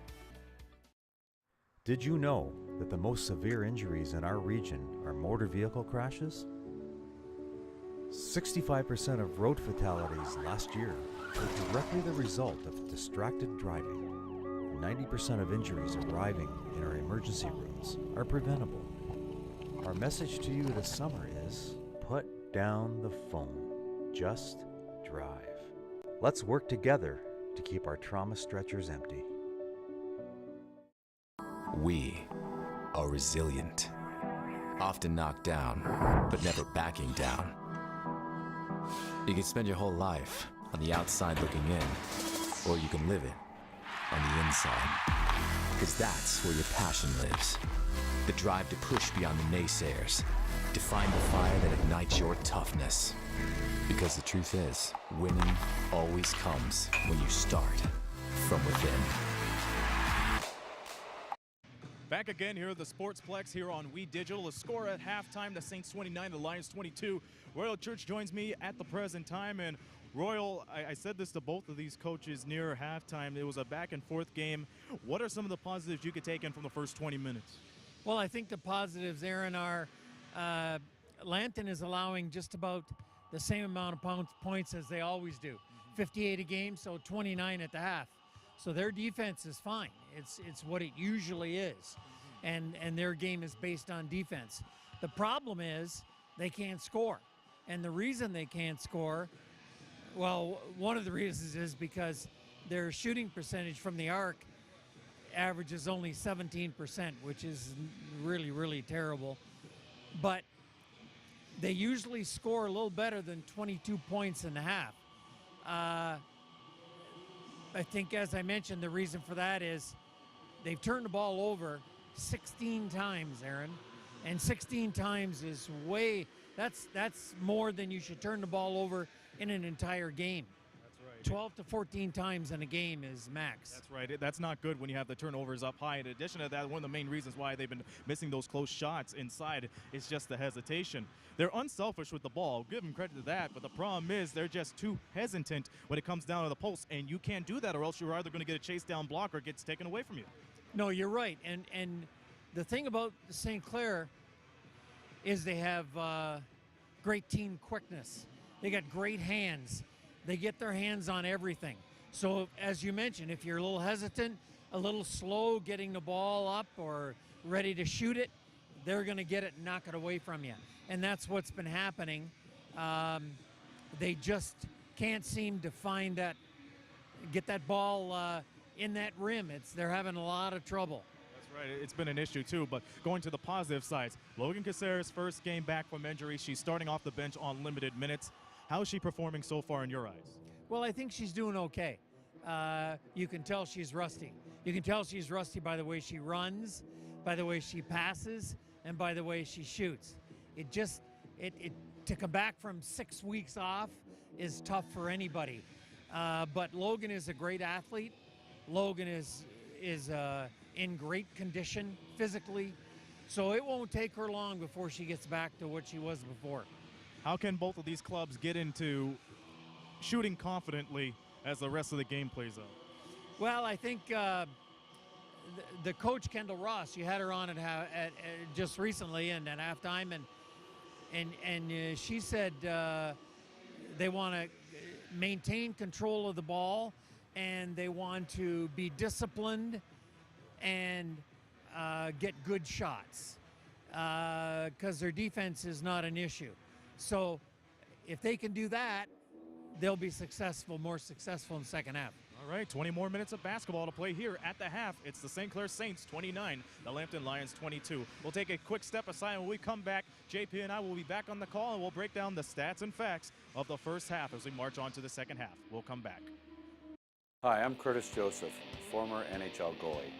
Did you know that the most severe injuries in our region are motor vehicle crashes? 65% of road fatalities last year were directly the result of distracted driving. 90% of injuries arriving in our emergency rooms are preventable. Our message to you this summer is, put down the phone. Just drive. Let's work together to keep our trauma stretchers empty. We are resilient, often knocked down, but never backing down. You can spend your whole life on the outside looking in, or you can live it on the inside. Because that's where your passion lives. The drive to push beyond the naysayers, to find the fire that ignites your toughness. Because the truth is, winning always comes when you start from within. Back again here at the Sportsplex here on We Digital. The score at halftime, the Saints 29, the Lions 22. Royal Church joins me at the present time. And Royal, I said this to both of these coaches near halftime. It was a back and forth game. What are some of the positives you could take in from the first 20 minutes? Well, I think the positives, Aaron, are Lambton is allowing just about the same amount of points as they always do. 58 a game, so 29 at the half. So their defense is fine. It's what it usually is. And their game is based on defense. The problem is they can't score. And the reason they can't score, well, one of the reasons is because their shooting percentage from the arc averages only 17%, which is really, really terrible. But they usually score a little better than 22 points in the half. I think, as I mentioned, the reason for that is they've turned the ball over 16 times, Aaron. And 16 times is that's more than you should turn the ball over in an entire game. That's right. 12 to 14 times in a game is max. That's right. That's not good when you have the turnovers up high. In addition to that, one of the main reasons why they've been missing those close shots inside is just the hesitation. They're unselfish with the ball. Give them credit to that. But the problem is they're just too hesitant when it comes down to the post. And you can't do that, or else you're either going to get a chase down block or it gets taken away from you. No, you're right. And the thing about St. Clair is they have great team quickness. They got great hands. They get their hands on everything. So, as you mentioned, if you're a little hesitant, a little slow getting the ball up or ready to shoot it, they're going to get it and knock it away from you. And that's what's been happening. They just can't seem to get that ball in that rim. They're having a lot of trouble. That's right. It's been an issue too. But going to the positive sides, Logan Caceres' first game back from injury. She's starting off the bench on limited minutes. How is she performing so far in your eyes? Well, I think she's doing okay. You can tell she's rusty. You can tell she's rusty by the way she runs, by the way she passes, and by the way she shoots. To come back from 6 weeks off is tough for anybody. But Logan is a great athlete. Logan is in great condition physically. So it won't take her long before she gets back to what she was before. How can both of these clubs get into shooting confidently as the rest of the game plays out? Well, I think the coach, Kendall Ross, you had her on at just recently and at halftime, and she said they want to maintain control of the ball and they want to be disciplined and get good shots because their defense is not an issue. So if they can do that, they'll be more successful in the second half. All right, 20 more minutes of basketball to play here at the half. It's the St. Clair Saints 29, the Lambton Lions 22. We'll take a quick step aside. When we come back, JP and I will be back on the call, and we'll break down the stats and facts of the first half as we march on to the second half. We'll come back. Hi, I'm Curtis Joseph, former NHL goalie.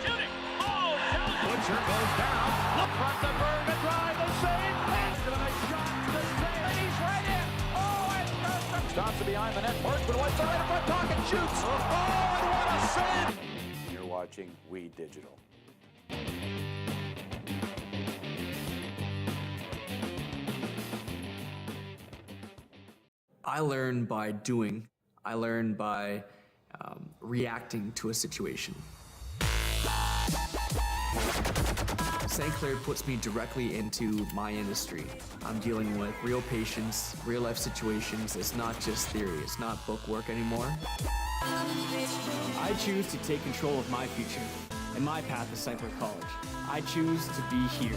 Shooting. Oh, Butcher goes down. Look front to Berg, drive, the save. Pass to the shot to the save. And he's right in. Oh, and stops it behind the net. Bergman wipes it right in front, talk and shoots. Oh, and what a save. You're watching We Digital. I learn by doing. I learn by reacting to a situation. St. Clair puts me directly into my industry. I'm dealing with real patients, real life situations. It's not just theory. It's not book work anymore. I choose to take control of my future and my path to St. Clair College. I choose to be here.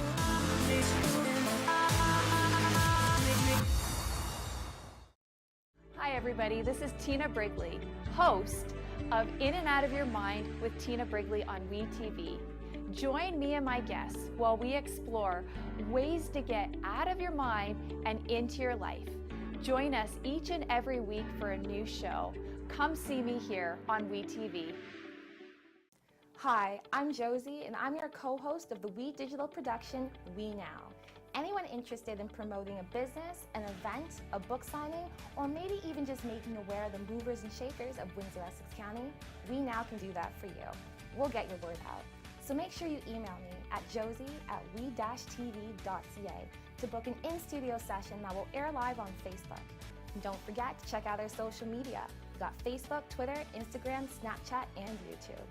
Hi everybody, this is Tina Brigley, host of In and Out of Your Mind with Tina Brigley on WeTV. Join me and my guests while we explore ways to get out of your mind and into your life. Join us each and every week for a new show. Come see me here on WeTV. Hi, I'm Josie, and I'm your co-host of the We Digital production, We Now. Anyone interested in promoting a business, an event, a book signing, or maybe even just making aware of the movers and shakers of Windsor, Essex County, we now can do that for you. We'll get your word out. So make sure you email me at josie@we-tv.ca to book an in-studio session that will air live on Facebook. And don't forget to check out our social media. We've got Facebook, Twitter, Instagram, Snapchat, and YouTube.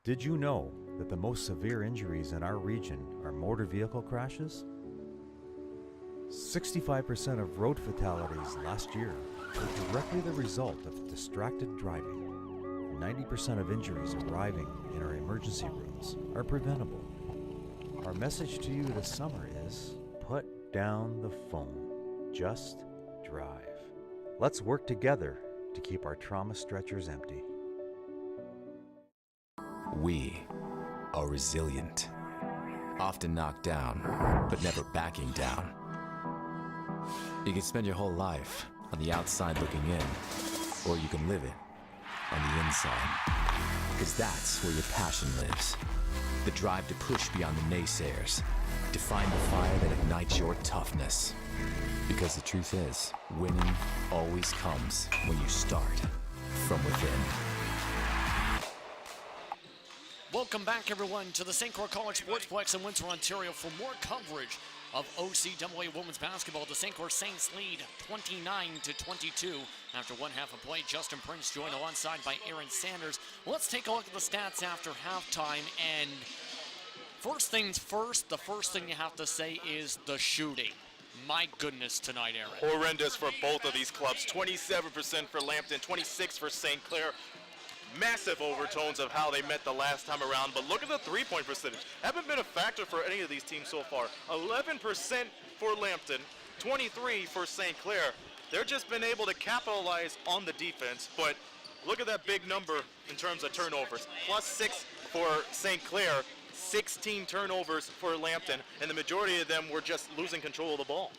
Did you know that the most severe injuries in our region are motor vehicle crashes? 65% of road fatalities last year were directly the result of distracted driving. 90% of injuries arriving in our emergency rooms are preventable. Our message to you this summer is, put down the phone. Just drive. Let's work together to keep our trauma stretchers empty. We are resilient, often knocked down, but never backing down. You can spend your whole life on the outside looking in, or you can live it on the inside. Because that's where your passion lives. The drive to push beyond the naysayers, to find the fire that ignites your toughness. Because the truth is, winning always comes when you start from within. Welcome back, everyone, to the St. Clair College Sportsplex in Windsor, Ontario for more coverage of OCAA women's basketball. The St. Clair Saints lead 29-22 after one half of play. Justin Prince joined alongside by Aaron Sanders. Let's take a look at the stats after halftime. And first things first, the first thing you have to say is the shooting. My goodness tonight, Aaron. Horrendous for both of these clubs. 27% for Lambton, 26% for St. Clair. Massive overtones of how they met the last time around, but look at the three-point percentage. Haven't been a factor for any of these teams so far. 11% for Lambton, 23% for St. Clair. They've just been able to capitalize on the defense, but look at that big number in terms of turnovers. +6 for St. Clair, 16 turnovers for Lambton, and the majority of them were just losing control of the ball.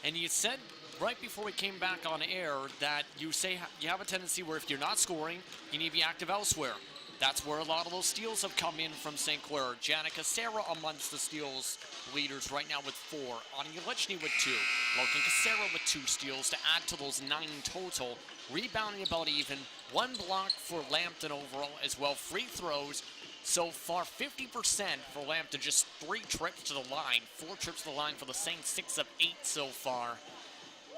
And you said right before we came back on air that you say you have a tendency where if you're not scoring, you need to be active elsewhere. That's where a lot of those steals have come in from St. Clair. Janica Serra amongst the steals leaders right now with 4. Anya Lichny with 2. Logan Casera with 2 steals to add to those 9 total. Rebounding about even. 1 block for Lambton overall as well. Free throws. So far, 50% for Lambton, just 3 trips to the line. 4 trips to the line for the Saints, 6 of 8 so far.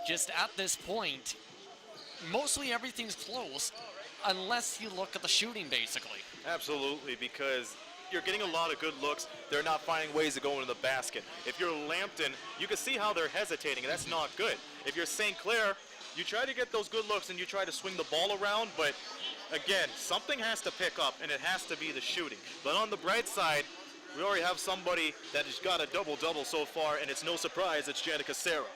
Just at this point, mostly everything's close, unless you look at the shooting, basically. Absolutely, because you're getting a lot of good looks. They're not finding ways to go into the basket. If you're Lambton, you can see how they're hesitating, and that's not good. If you're St. Clair, you try to get those good looks and you try to swing the ball around, but again, something has to pick up, and it has to be the shooting. But on the bright side, we already have somebody that has got a double-double so far, and it's no surprise, it's Janica Serra.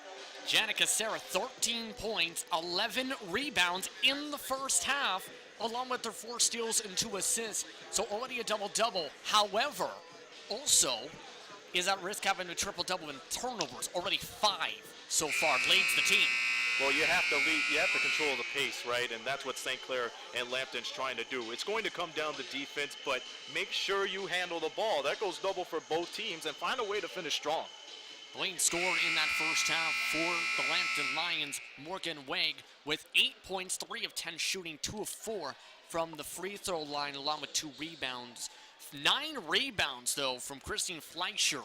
Janica Serra, 13 points, 11 rebounds in the first half, along with their 4 steals and 2 assists. So already a double-double. However, also is at risk having a triple-double in turnovers. Already 5 so far, leads the team. Well, you have to lead, you have to control the pace, right? And that's what St. Clair and Lambton's trying to do. It's going to come down to defense, but make sure you handle the ball. That goes double for both teams, and find a way to finish strong. Leading scorer in that first half for the Lambton Lions, Morgan Wegg, with 8 points, 3 of 10 shooting, 2 of 4 from the free throw line, along with 2 rebounds. 9 rebounds, though, from Christine Fleischer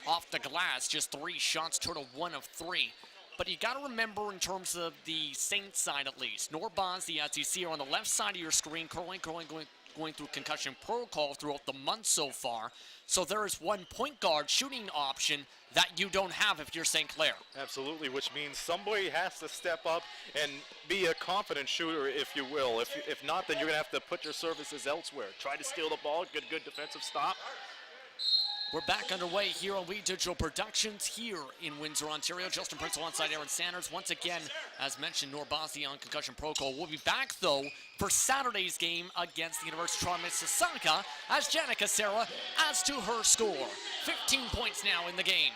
off the glass, just 3 shots, total 1 of 3. But you got to remember, in terms of the Saints side at least, Norbazzi, as you see her on the left side of your screen, going through concussion protocol throughout the month so far. So there is one point guard shooting option that you don't have if you're St. Clair. Absolutely, which means somebody has to step up and be a confident shooter, if you will. If not, then you're going to have to put your services elsewhere. Try to steal the ball, get a good defensive stop. We're back underway here on We Digital Productions here in Windsor, Ontario. Justin Prince alongside Aaron Sanders. Once again, as mentioned, Norbazzi on concussion protocol. We'll be back, though, for Saturday's game against the University of Toronto Mississauga as Janica Serra adds to her score. 15 points now in the game.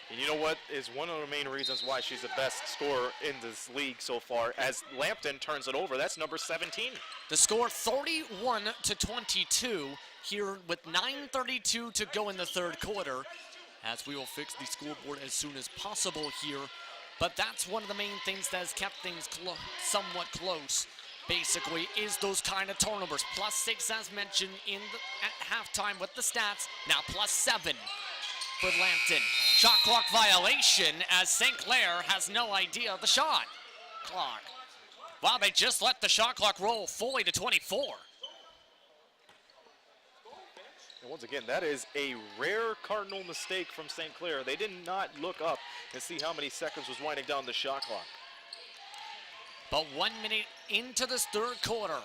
And you know what is one of the main reasons why she's the best scorer in this league so far, as Lambton turns it over. That's number 17. The score 31-22 here with 9:32 to go in the third quarter. as we will fix the scoreboard as soon as possible here. But that's one of the main things that has kept things somewhat close, basically, is those kind of turnovers. +6, as mentioned, at halftime with the stats. Now +7 for Lambton. Shot clock violation as St. Clair has no idea of the shot clock. Wow, they just let the shot clock roll fully to 24. And once again, that is a rare cardinal mistake from St. Clair. They did not look up and see how many seconds was winding down the shot clock. But 1 minute into this third quarter.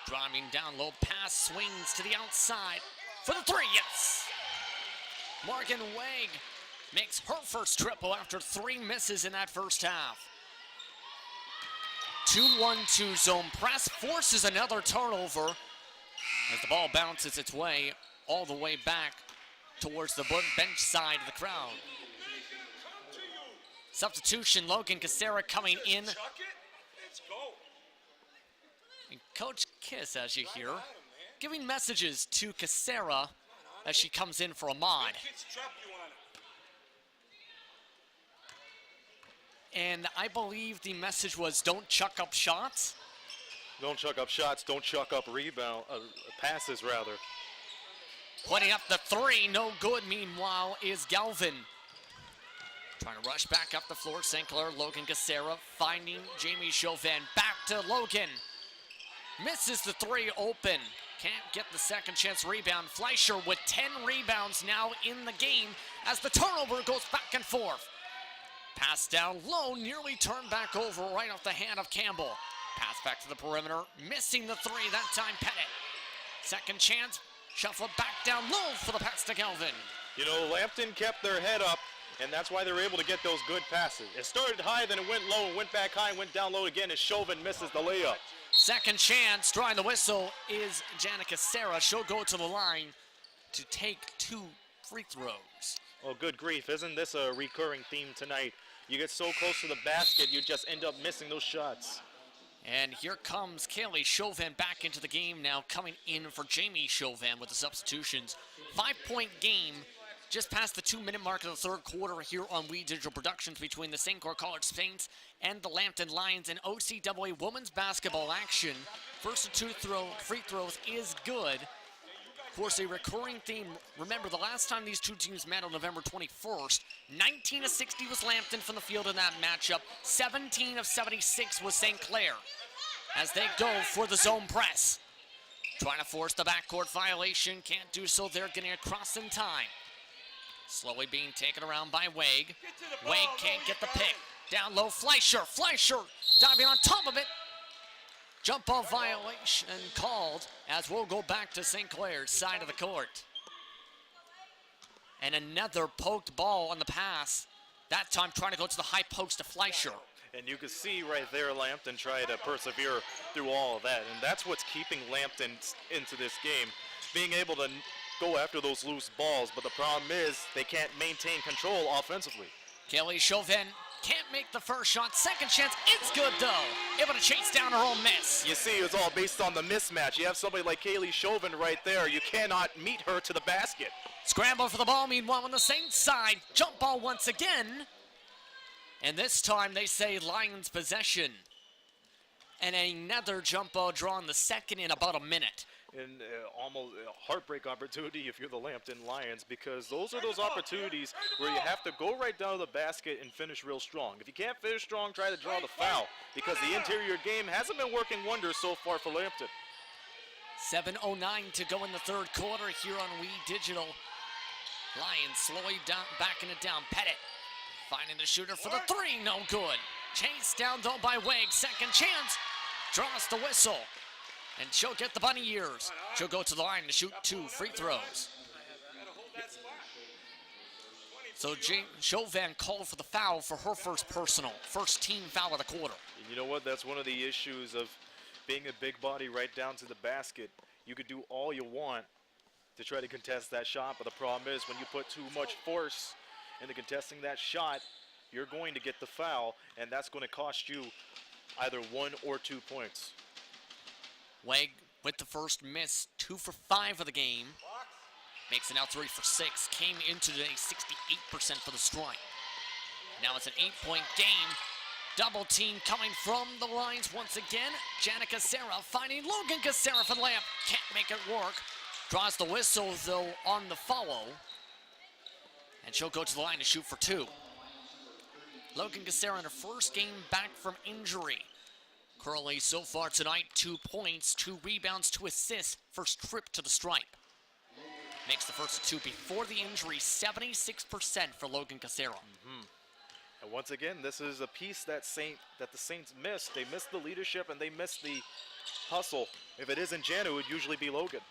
Driving down low, pass swings to the outside for the three, yes! Morgan Wegg makes her first triple after 3 misses in that first half. 2-1-2 zone press forces another turnover as the ball bounces its way all the way back towards the bench side of the crowd. Substitution, Logan Casera coming in. And Coach Kiss, as you hear, giving messages to Casera as she comes in for Ahmad. And I believe the message was, don't chuck up shots. Don't chuck up shots, don't chuck up passes rather. Putting up the three, no good, meanwhile, is Galvin. Trying to rush back up the floor, St. Clair, Logan Casera finding Jamie Chauvin. Back to Logan. Misses the three open. Can't get the second chance rebound. Fleischer with 10 rebounds now in the game as the turnover goes back and forth. Pass down low, nearly turned back over right off the hand of Campbell. Pass back to the perimeter, missing the three, that time Pettit. Second chance, shuffle back down low for the pass to Galvin. You know, Lambton kept their head up, and that's why they were able to get those good passes. It started high, then it went low, went back high, went down low again as Chauvin misses the layup. Second chance, drawing the whistle is Janica Sarah. She'll go to the line to take 2 free throws. Oh, good grief, isn't this a recurring theme tonight? You get so close to the basket, you just end up missing those shots. And here comes Kaylee Chauvin back into the game now, coming in for Jamie Chauvin with the substitutions. 5-point game, just past the 2-minute mark of the third quarter here on We Digital Productions between the St. Clair College Saints and the Lambton Lions in OCAA women's basketball action. First of 2 free throws is good. Of course, a recurring theme. Remember, the last time these two teams met on November 21st, 19 of 60 was Lambton from the field in that matchup. 17 of 76 was St. Clair as they go for the zone press. Trying to force the backcourt violation. Can't do so. They're getting across in time. Slowly being taken around by Wegg. Wegg can't get the pick. Down low, Fleischer. Fleischer diving on top of it. Jump ball violation called as we'll go back to St. Clair's side of the court. And another poked ball on the pass. That time trying to go to the high post to Fleischer. And you can see right there Lambton try to persevere through all of that. And that's what's keeping Lambton into this game, being able to go after those loose balls. But the problem is they can't maintain control offensively. Kelly Chauvin can't make the first shot. Second chance, it's good though. Able to chase down her own miss. You see, it's all based on the mismatch. You have somebody like Kaylee Chauvin right there. You cannot meet her to the basket. Scramble for the ball, meanwhile on the Saints side. Jump ball once again. And this time they say Lions possession. And another jump ball drawn, the second in about a minute. And almost a heartbreak opportunity if you're the Lambton Lions, because those are those opportunities where you have to go right down to the basket and finish real strong. If you can't finish strong, try to draw the foul, because the interior game hasn't been working wonders so far for Lambton. 7:09 to go in the third quarter here on We Digital. Lions slowly backing it down. Pettit finding the shooter for the three, no good. Chased down though by Wegg, second chance, draws the whistle. And she'll get the bunny ears. She'll go to the line to shoot 2 free throws. So Chauvin called for the foul for her first team foul of the quarter. You know what? That's one of the issues of being a big body right down to the basket. You could do all you want to try to contest that shot, but the problem is when you put too much force into contesting that shot, you're going to get the foul, and that's going to cost you either 1 or 2 points. Wegg with the first miss, 2 for 5 of the game. Makes it now 3 for 6. Came into today 68% for the strike. Now it's an 8-point game. Double team coming from the lines once again. Janica Serra finding Logan Casera for the layup. Can't make it work. Draws the whistle though on the follow. And she'll go to the line to shoot for 2. Logan Casera in her first game back from injury. Currently so far tonight, 2 points, 2 rebounds, 2 assists. First trip to the stripe. Makes the first 2 before the injury, 76% for Logan Casera. And once again, this is a piece that the Saints missed. They missed the leadership and they missed the hustle. If it isn't Jan, it would usually be Logan.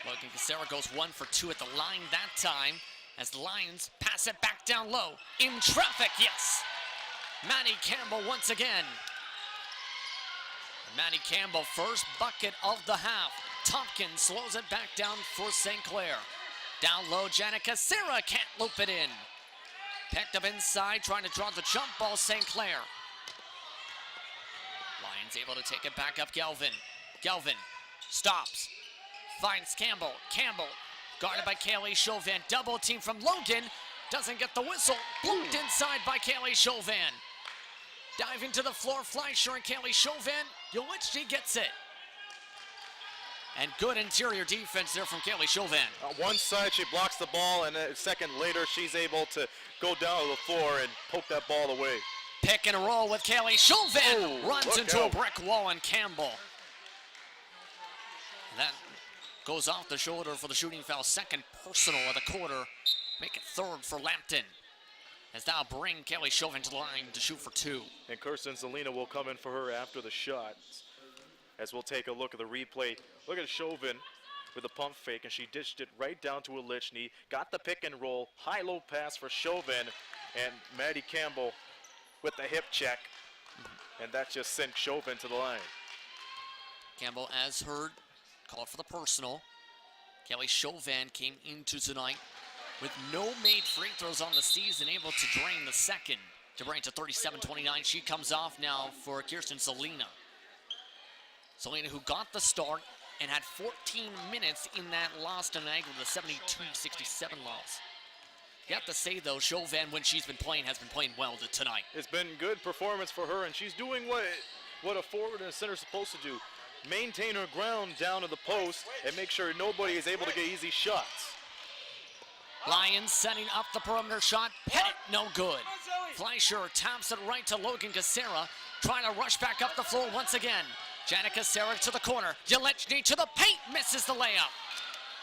Logan Casera goes 1 for 2 at the line that time as the Lions pass it back down low. In traffic, yes. Maddie Campbell once again. Maddie Campbell, first bucket of the half. Tompkins slows it back down for St. Clair. Down low, Janica Serra can't loop it in. Picked up inside, trying to draw the jump ball, St. Clair. Lions able to take it back up, Galvin. Galvin stops, finds Campbell. Campbell, guarded by Kaylee Chauvin. Double team from Logan, doesn't get the whistle. Blocked inside by Kaylee Chauvin. Diving to the floor, Fleischer and Kaylee Chauvin. Yolichny gets it. And good interior defense there from Kaylee Chauvin. One side, she blocks the ball, and a second later, she's able to go down to the floor and poke that ball away. Pick and roll with Kaylee Chauvin. Runs into a brick wall on Campbell. That goes off the shoulder for the shooting foul. Second personal of the quarter. Make it third for Lambton. As that'll bring Kaylee Chauvin to the line to shoot for 2. And Kirsten Zelina will come in for her after the shot. As we'll take a look at the replay. Look at Chauvin with a pump fake, and she dished it right down to Yolichny. Got the pick and roll, high-low pass for Chauvin, and Maddie Campbell with the hip check. And that just sent Chauvin to the line. Campbell, as heard, called for the personal. Kelly Chauvin came into tonight with no made free throws on the season, able to drain the second to bring it to 37-29. She comes off now for Kirsten Zelina. Zelina, who got the start and had 14 minutes in that loss to Niagara, the 72-67 loss. You have to say, though, Chauvin, when she's been playing, has been playing well tonight. It's been good performance for her, and she's doing what a forward and a center is supposed to do. Maintain her ground down to the post and make sure nobody is able to get easy shots. Lions setting up the perimeter shot. Pettit, no good. Fleischer taps it right to Logan Casera, trying to rush back up the floor once again. Janica Serra to the corner. Yolichny to the paint, misses the layup.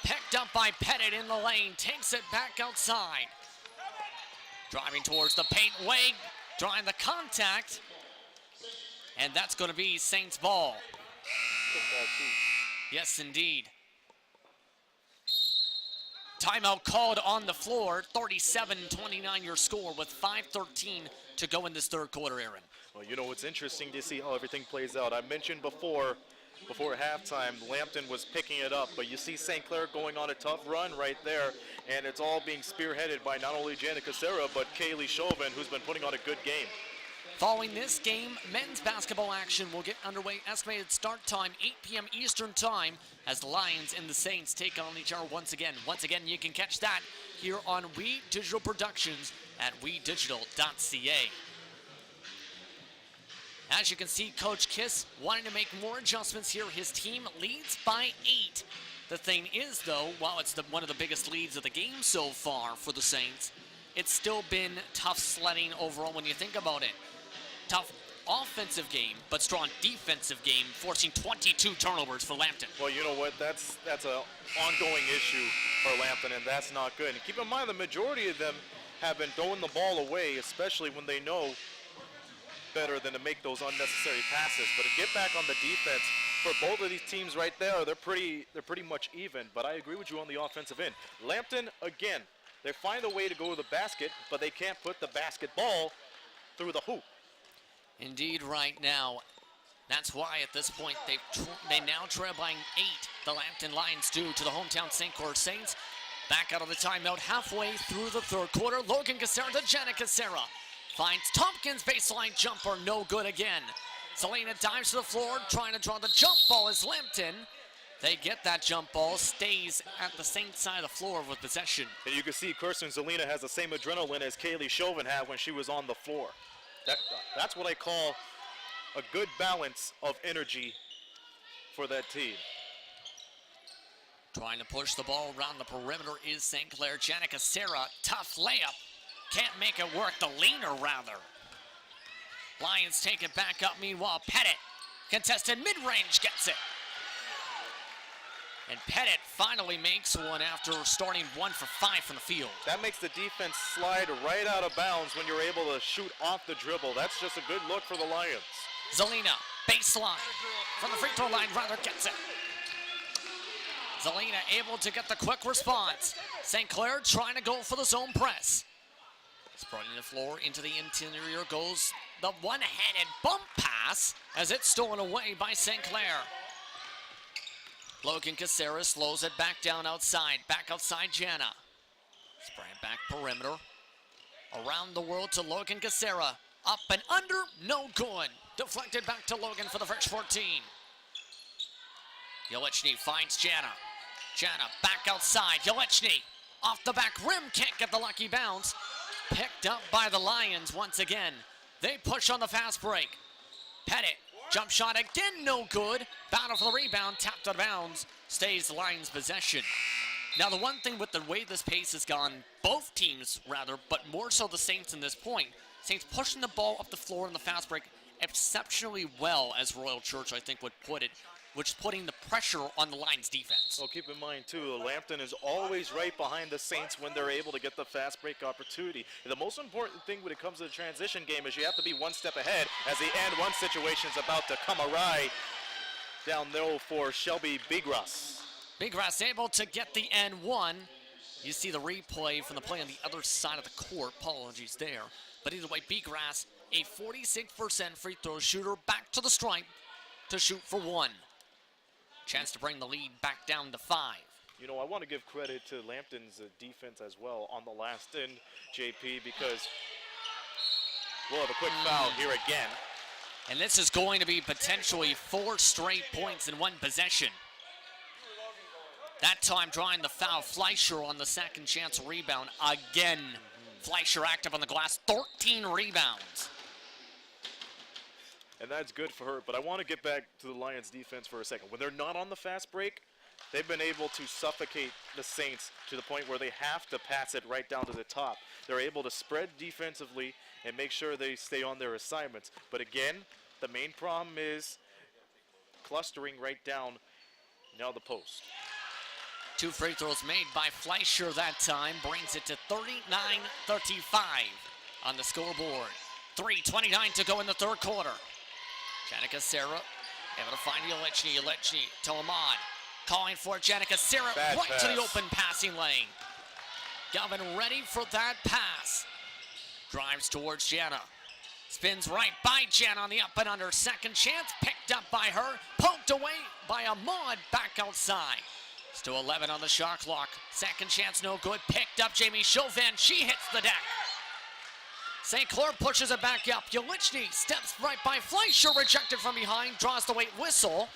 Picked up by Pettit in the lane, takes it back outside. Driving towards the paint, Wade drawing the contact. And that's going to be Saints ball. Yes, indeed. Timeout called on the floor. 37-29 your score with 5:13 to go in this third quarter, Aaron. Well, you know, it's interesting to see how everything plays out. I mentioned before halftime, Lambton was picking it up, but you see St. Clair going on a tough run right there, and it's all being spearheaded by not only Janica Serra, but Kaylee Chauvin, who's been putting on a good game. Following this game, men's basketball action will get underway. Estimated start time, 8 p.m. Eastern time, as the Lions and the Saints take on each other once again. Once again, you can catch that here on We Digital Productions at wedigital.ca. As you can see, Coach Kiss wanting to make more adjustments here. His team leads by 8. The thing is, though, while it's one of the biggest leads of the game so far for the Saints, it's still been tough sledding overall when you think about it. Tough offensive game, but strong defensive game, forcing 22 turnovers for Lambton. Well, you know what? That's an ongoing issue for Lambton, and that's not good. And keep in mind, the majority of them have been throwing the ball away, especially when they know better than to make those unnecessary passes. But to get back on the defense, for both of these teams right there, they're pretty much even. But I agree with you on the offensive end. Lambton, again, they find a way to go to the basket, but they can't put the basketball through the hoop. Indeed, right now. That's why at this point they now trail by 8. The Lambton Lions do to the hometown St. Clair Saints. Back out of the timeout halfway through the third quarter. Logan Casera to Janica Serra. Finds Tompkins, baseline jumper, no good again. Selena dives to the floor, trying to draw the jump ball as Lambton They get that jump ball, stays at the same side of the floor with possession. And you can see Kirsten Zelina has the same adrenaline as Kaylee Chauvin had when she was on the floor. That's what I call a good balance of energy for that team. Trying to push the ball around the perimeter is St. Clair. Janica Serra, tough layup. Can't make it work, the leaner rather. Lions take it back up, meanwhile Pettit, contested mid-range, gets it. And Pettit finally makes one after starting 1 for 5 from the field. That makes the defense slide right out of bounds when you're able to shoot off the dribble. That's just a good look for the Lions. Zelina, baseline, from the free throw line, rather gets it. Zelina able to get the quick response. St. Clair trying to go for the zone press. Spreading the floor into the interior goes the one-handed bump pass as it's stolen away by St. Clair. Logan Caceres slows it back down outside. Back outside Jana. Spraying back perimeter. Around the world to Logan Cacera. Up and under, no good. Deflected back to Logan for the fresh 14. Yelichny finds Jana. Jana back outside. Yelichny off the back rim. Can't get the lucky bounce. Picked up by the Lions once again. They push on the fast break. Pettit. Jump shot again, no good. Battle for the rebound, tapped out of bounds. Stays Lions possession. Now the one thing with the way this pace has gone, both teams rather, but more so the Saints in this point. Saints pushing the ball up the floor in the fast break exceptionally well, as Royal Church I think would put it, which is putting the pressure on the Lions defense. Well, keep in mind too, Lambton is always right behind the Saints when they're able to get the fast break opportunity. And the most important thing when it comes to the transition game is you have to be one step ahead as the and one situation is about to come awry down low for Shelby Bigras. Bigras able to get the N1. You see the replay from the play on the other side of the court. Apologies there. But either way, Bigras, a 46% free throw shooter, back to the stripe to shoot for 1. Chance to bring the lead back down to 5. You know, I want to give credit to Lambton's defense as well on the last end, JP, because we'll have a quick foul here again. And this is going to be potentially 4 straight points in one possession. That time drawing the foul. Fleischer on the second chance rebound again. Fleischer active on the glass, 13 rebounds. And that's good for her, but I want to get back to the Lions defense for a second. When they're not on the fast break, they've been able to suffocate the Saints to the point where they have to pass it right down to the top. They're able to spread defensively and make sure they stay on their assignments. But again, the main problem is clustering right down now the post. 2 free throws made by Fleischer that time, brings it to 39-35 on the scoreboard. 3:29 to go in the third quarter. Janica Serra able to find Yelichny. Yelichny to Ahmad. Calling for Janica Serra right pass to the open passing lane. Galvin ready for that pass. Drives towards Jana. Spins right by Jana on the up and under. Second chance picked up by her. Poked away by Ahmad back outside. Still 11 on the shot clock. Second chance no good. Picked up Jamie Chauvin. She hits the deck. St. Clair pushes it back up. Yelichny steps right by Fleischer, rejected from behind, draws the late whistle.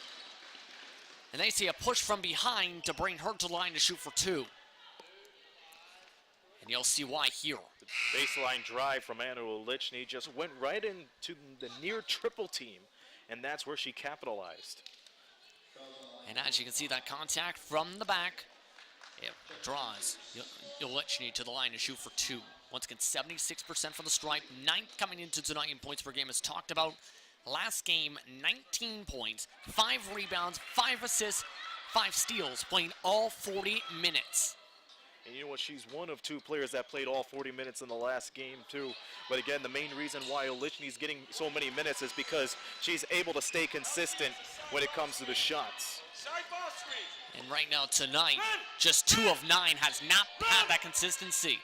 And they see a push from behind to bring her to the line to shoot for 2. And you'll see why here. The baseline drive from Anna Yelichny just went right into the near triple team, and that's where she capitalized. And as you can see, that contact from the back, it draws Yelichny to the line to shoot for 2. Once again, 76% from the stripe, 9th coming into tonight in points per game, as talked about. Last game, 19 points, 5 rebounds, 5 assists, 5 steals, playing all 40 minutes. And you know what, she's one of 2 players that played all 40 minutes in the last game too. But again, the main reason why Yelichny's getting so many minutes is because she's able to stay consistent when it comes to the shots. And right now tonight, just 2 of 9 has not had that consistency.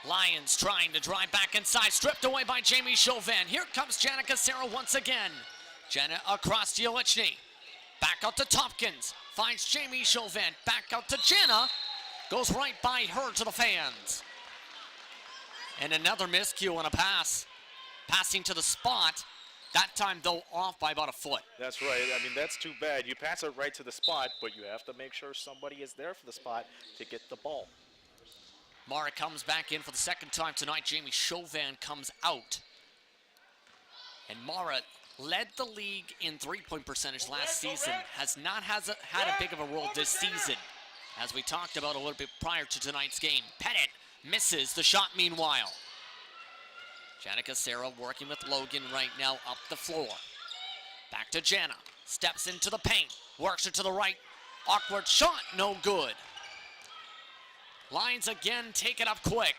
Lions trying to drive back inside, stripped away by Jamie Chauvin. Here comes Janica Serra once again. Jenna across to Yelichny. Back out to Tompkins. Finds Jamie Chauvin. Back out to Jenna. Goes right by her to the fans. And another miscue on a pass. Passing to the spot. That time, though, off by about a foot. That's right. I mean, that's too bad. You pass it right to the spot, but you have to make sure somebody is there for the spot to get the ball. Mara comes back in for the second time tonight. Jamie Chauvin comes out. And Mara led the league in three-point percentage last season. Has not had a big of a role this season, as we talked about a little bit prior to tonight's game. Pettit misses the shot meanwhile. Janica Serra working with Logan right now up the floor. Back to Jana. Steps into the paint. Works it to the right. Awkward shot, no good. Lions again take it up quick.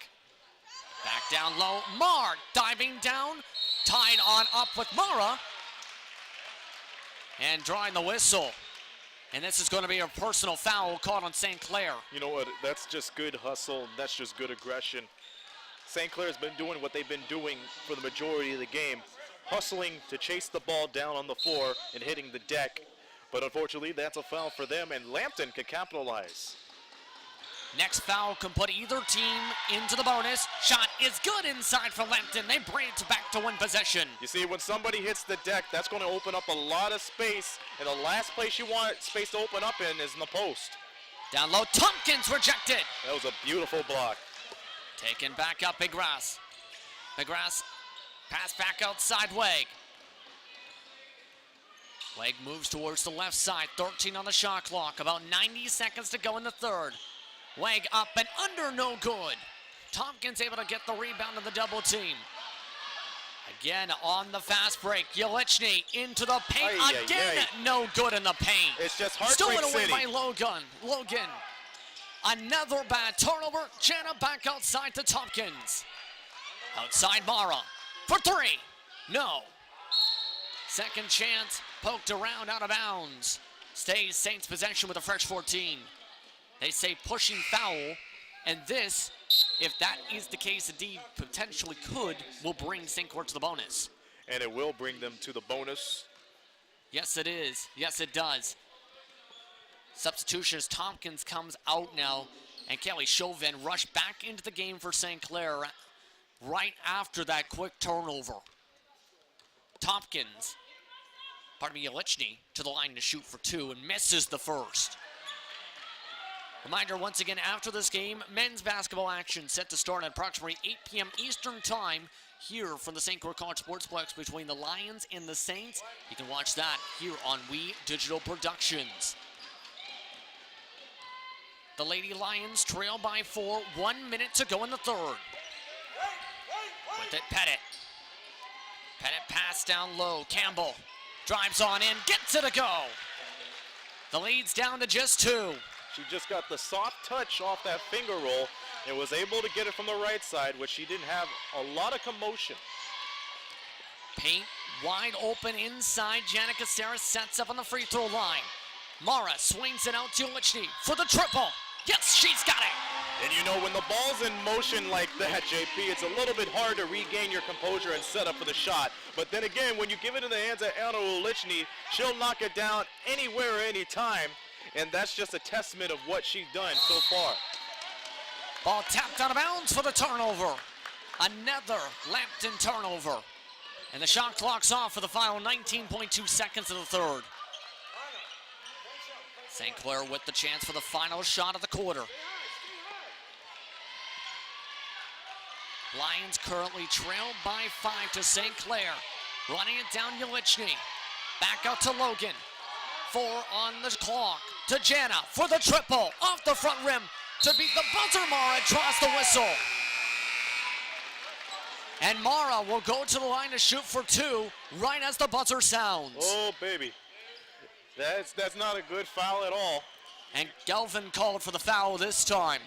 Back down low. Mar diving down. Tied on up with Mara. And drawing the whistle. And this is going to be a personal foul caught on St. Clair. You know what? That's just good hustle. That's just good aggression. St. Clair's been doing what they've been doing for the majority of the game, hustling to chase the ball down on the floor and hitting the deck. But unfortunately, that's a foul for them, and Lambton can capitalize. Next foul can put either team into the bonus. Shot is good inside for Lambton. They bring it back to win possession. You see, when somebody hits the deck, that's going to open up a lot of space, and the last place you want space to open up in is in the post. Down low, Tompkins rejected. That was a beautiful block. Taken back up, Begras. Begras pass back outside Weg. Weg moves towards the left side, 13 on the shot clock, about 90 seconds to go in the third. Weg up and under, no good. Tompkins able to get the rebound of the double team. Again on the fast break, Yelichny into the paint again, no good in the paint. It's just heartbreak Stolen away city. by Logan. Another bad turnover. Jana back outside to Tompkins. Outside Mara for three. No. Second chance, poked around, out of bounds. Stays Saints possession with a fresh 14. They say pushing foul, and this, if that is the case indeed, potentially will bring St. Clair to the bonus. And it will bring them to the bonus. Yes, it is. Yes, it does. Substitution as Tompkins comes out now, and Kelly Chauvin rushed back into the game for St. Clair right after that quick turnover. Yelichny to the line to shoot for two and misses the first. Reminder once again, after this game, men's basketball action set to start at approximately 8 p.m. Eastern Time here from the St. Clair College Sportsplex between the Lions and the Saints. You can watch that here on We Digital Productions. The Lady Lions trail by 4, 1 minute to go in the third. With it, Pettit. Pettit pass down low. Campbell drives on in, gets it to go. The lead's down to just 2. She just got the soft touch off that finger roll and was able to get it from the right side, which she didn't have a lot of commotion. Paint wide open inside. Janica Serra sets up on the free throw line. Mara swings it out to Lichny for the triple. Yes, she's got it. And you know, when the ball's in motion like that, JP, it's a little bit hard to regain your composure and set up for the shot. But then again, when you give it in the hands of Anna Lichny, she'll knock it down anywhere, anytime. And that's just a testament of what she's done so far. Ball tapped out of bounds for the turnover. Another Lambton turnover. And the shot clock's off for the final 19.2 seconds of the third. St. Clair with the chance for the final shot of the quarter. Lions currently trail by 5 to St. Clair. Running it down Yelichny. Back out to Logan. 4 on the clock. To Jana for the triple. Off the front rim. To beat the buzzer, Mara draws the whistle. And Mara will go to the line to shoot for 2 right as the buzzer sounds. Oh, baby. That's not a good foul at all. And Galvin called for the foul this time.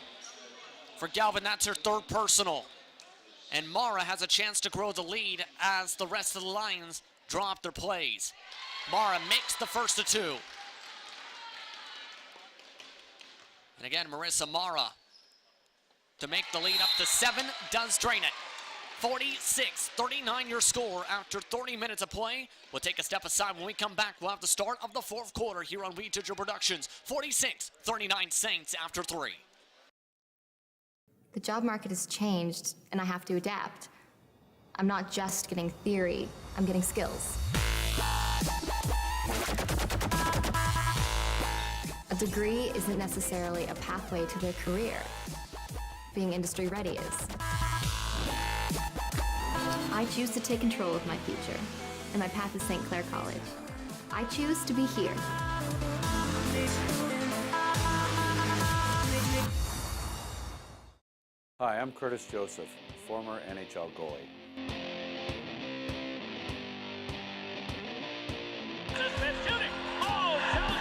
For Galvin, that's her third personal. And Mara has a chance to grow the lead as the rest of the Lions drop their plays. Mara makes the first of 2. And again, Marissa Mara to make the lead up to 7, does drain it. 46-39 your score after 30 minutes of play. We'll take a step aside. When we come back, we'll have the start of the fourth quarter here on We Digital Productions. 46-39 Saints after 3. The job market has changed, and I have to adapt. I'm not just getting theory, I'm getting skills. A degree isn't necessarily a pathway to their career. Being industry ready is. I choose to take control of my future, and my path is St. Clair College. I choose to be here. Hi, I'm Curtis Joseph, former NHL goalie.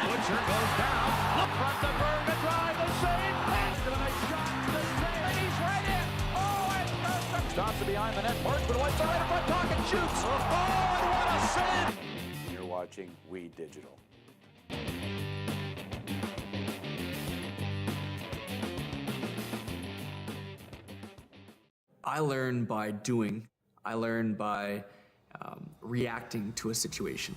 Butcher goes down. Look front to Berg to drive the save. Pass to the nice shot to the save. He's right in. Oh, and stops it behind the net. Marksman wipes it right in front. Talking shoots. Oh, and what a save. You're watching We Digital. I learn by doing. I learn by reacting to a situation.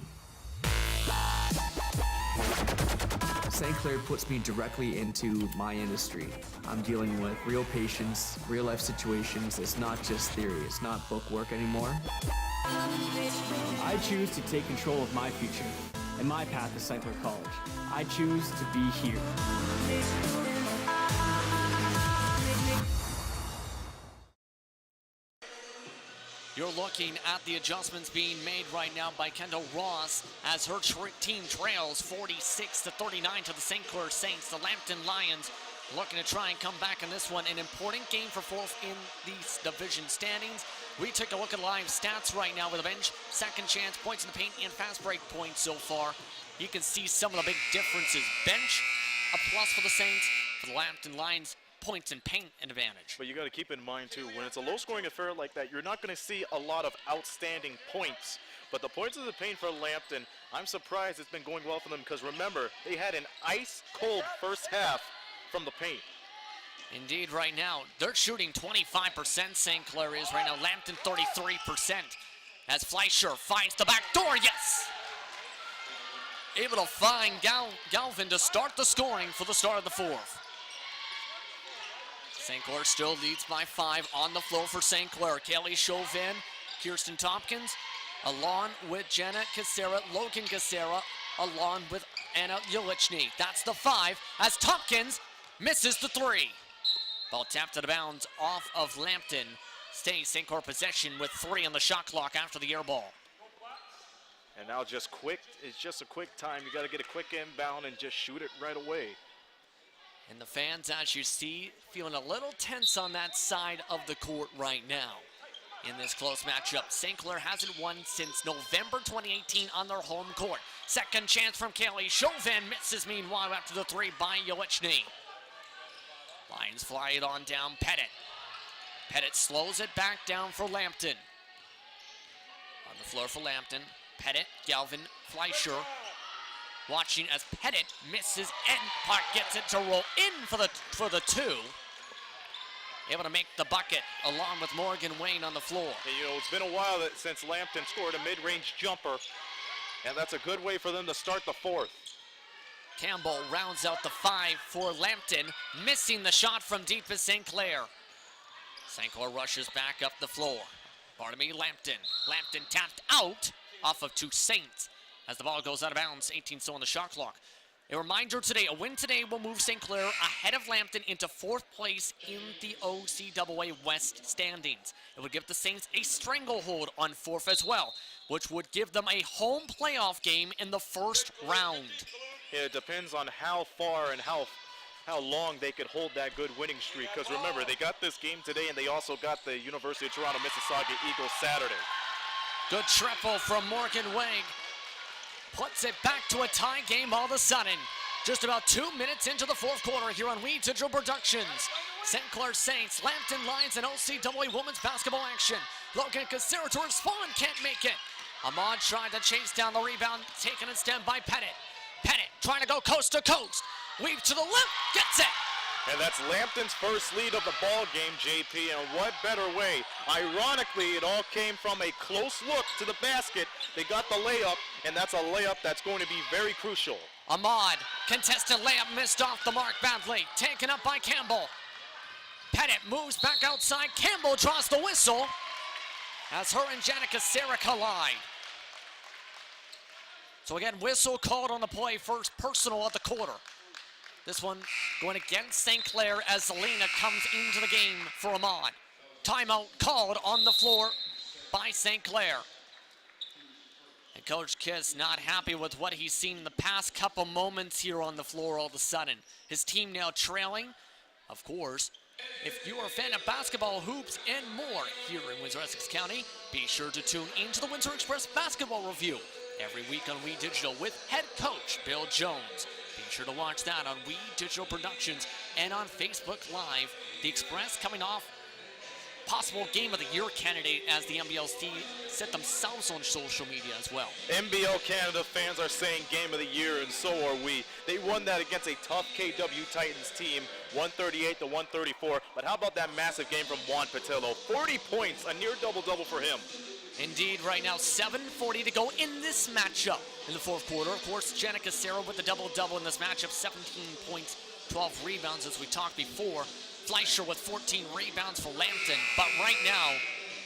St. Clair puts me directly into my industry. I'm dealing with real patients, real life situations. It's not just theory, it's not book work anymore. I choose to take control of my future, and my path is St. Clair College. I choose to be here. You're looking at the adjustments being made right now by Kendall Ross as her team trails 46-39 to the St. Clair Saints. The Lambton Lions looking to try and come back in this one. An important game for fourth in these division standings. We took a look at live stats right now with a bench, second chance, points in the paint, and fast break points so far. You can see some of the big differences. Bench, a plus for the Saints. For the Lambton Lions, points and paint an advantage. But you got to keep in mind too, when it's a low-scoring affair like that, you're not going to see a lot of outstanding points. But the points of the paint for Lambton, I'm surprised it's been going well for them because remember, they had an ice-cold first half from the paint. Indeed, right now, they're shooting 25%, St. Clair is right now. Lambton 33%. As Fleischer finds the back door, yes! Able to find Galvin to start the scoring for the start of the fourth. St. Clair still leads by 5 on the floor for St. Clair. Kaylee Chauvin, Kirsten Tompkins, along with Jenna Casera, Logan Casera, along with Anna Ulichny. That's the 5 as Tompkins misses the 3. Ball tapped to the bounds off of Lambton. Stays St. Clair possession with 3 on the shot clock after the air ball. And now it's just a quick time. You got to get a quick inbound and just shoot it right away. And the fans, as you see, feeling a little tense on that side of the court right now in this close matchup. St. Clair hasn't won since November 2018 on their home court. Second chance from Kaylee Chauvin, misses meanwhile after the 3 by Ulichny. Lions fly it on down Pettit. Pettit slows it back down for Lambton. On the floor for Lambton, Pettit, Galvin, Fleischer. Watching as Pettit misses and Park gets it to roll in for the 2. Able to make the bucket along with Morgan Wayne on the floor. And, you know, it's been a while since Lambton scored a mid-range jumper, and that's a good way for them to start the fourth. Campbell rounds out the 5 for Lambton, missing the shot from deep as St. Clair. St. Clair rushes back up the floor. Barnaby Lambton. Lambton tapped out off of 2 Saints. As the ball goes out of bounds, 18 still on the shot clock. A reminder today, a win today will move St. Clair ahead of Lambton into 4th place in the OCAA West standings. It would give the Saints a stranglehold on 4th as well, which would give them a home playoff game in the first round. Yeah, it depends on how far and how long they could hold that good winning streak. Because remember, they got this game today, and they also got the University of Toronto Mississauga Eagles Saturday. Good triple from Morgan Wang. Puts it back to a tie game all of a sudden. Just about 2 minutes into the 4th quarter here on We Digital Productions. St. Clair Saints, Lambton Lions, and OCAA women's basketball action. Logan Casera to respond, can't make it. Ahmad tried to chase down the rebound, taken instead by Pettit. Pettit trying to go coast to coast. Weave to the left, gets it. And that's Lambton's first lead of the ball game, JP, and what better way? Ironically, it all came from a close look to the basket. They got the layup, and that's a layup that's going to be very crucial. Ahmad, contested layup, missed off the mark badly. Taken up by Campbell. Pettit moves back outside. Campbell draws the whistle. as her and Janica Serra collide. So again, whistle called on the play, first personal of the quarter. This one going against St. Clair as Selena comes into the game for Ahmad. Timeout called on the floor by St. Clair. And Coach Kiss not happy with what he's seen in the past couple moments here on the floor all of a sudden. His team now trailing. Of course, if you are a fan of basketball, hoops, and more here in Windsor-Essex County, be sure to tune into the Windsor Express Basketball Review every week on We Digital with head coach Bill Jones. Be sure to watch that on We Digital Productions and on Facebook Live. The Express coming off possible Game of the Year candidate as the NBLC set themselves on social media as well. NBL Canada fans are saying Game of the Year, and so are we. They won that against a tough KW Titans team, 138-134. But how about that massive game from Juan Patillo? 40 points, a near double-double for him. Indeed, right now, 7:40 to go in this matchup in the fourth quarter. Of course, Janica Serra with the double-double in this matchup, 17 points, 12 rebounds as we talked before. Fleischer with 14 rebounds for Lambton. But right now,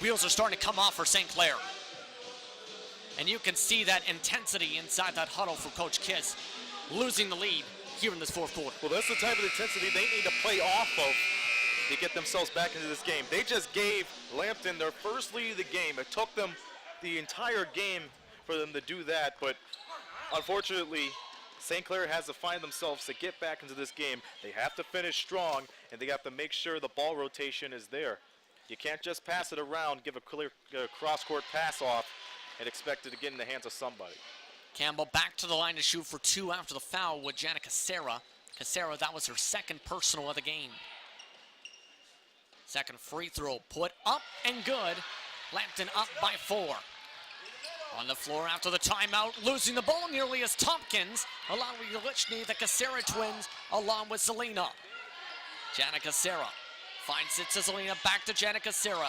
wheels are starting to come off for St. Clair. And you can see that intensity inside that huddle for Coach Kiss, losing the lead here in this fourth quarter. Well, that's the type of intensity they need to play off of to get themselves back into this game. They just gave Lambton their first lead of the game. It took them the entire game for them to do that, but unfortunately, St. Clair has to find themselves to get back into this game. They have to finish strong, and they have to make sure the ball rotation is there. You can't just pass it around, give a clear cross-court pass off, and expect it to get in the hands of somebody. Campbell back to the line to shoot for two after the foul with Janica Serra. Casera, that was her second personal of the game. Second free throw put up and good. Lambton up by 4. On the floor after the timeout, losing the ball nearly as Tompkins, allowing Lichny, the Casera twins, along with Selena. Janica Serra finds it to Selena, back to Janica Serra.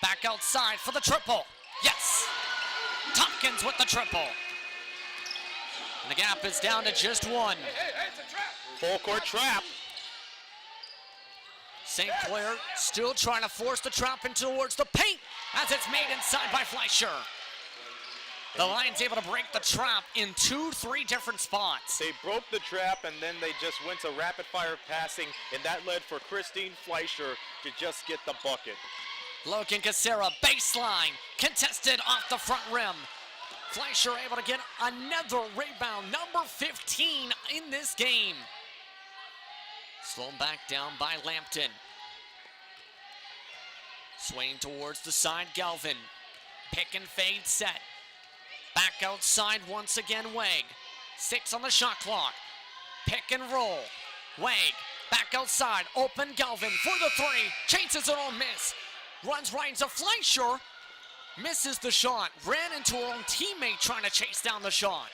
Back outside for the triple. Yes! Tompkins with the triple. And the gap is down to just one. It's a trap. Full court trap. St. Clair still trying to force the trap in towards the paint as it's made inside by Fleischer. The Lions able to break the trap in 2-3 different spots. They broke the trap and then they just went to rapid fire passing, and that led for Christine Fleischer to just get the bucket. Logan Casera, baseline, contested off the front rim. Fleischer able to get another rebound, number 15 in this game. Slowed back down by Lambton. Swaying towards the side, Galvin. Pick and fade set. Back outside once again, Wegg. 6 on the shot clock. Pick and roll. Wegg back outside, open Galvin for the 3. Chases it on miss. Runs right into Fleischer. Misses the shot. Ran into her own teammate trying to chase down the shot.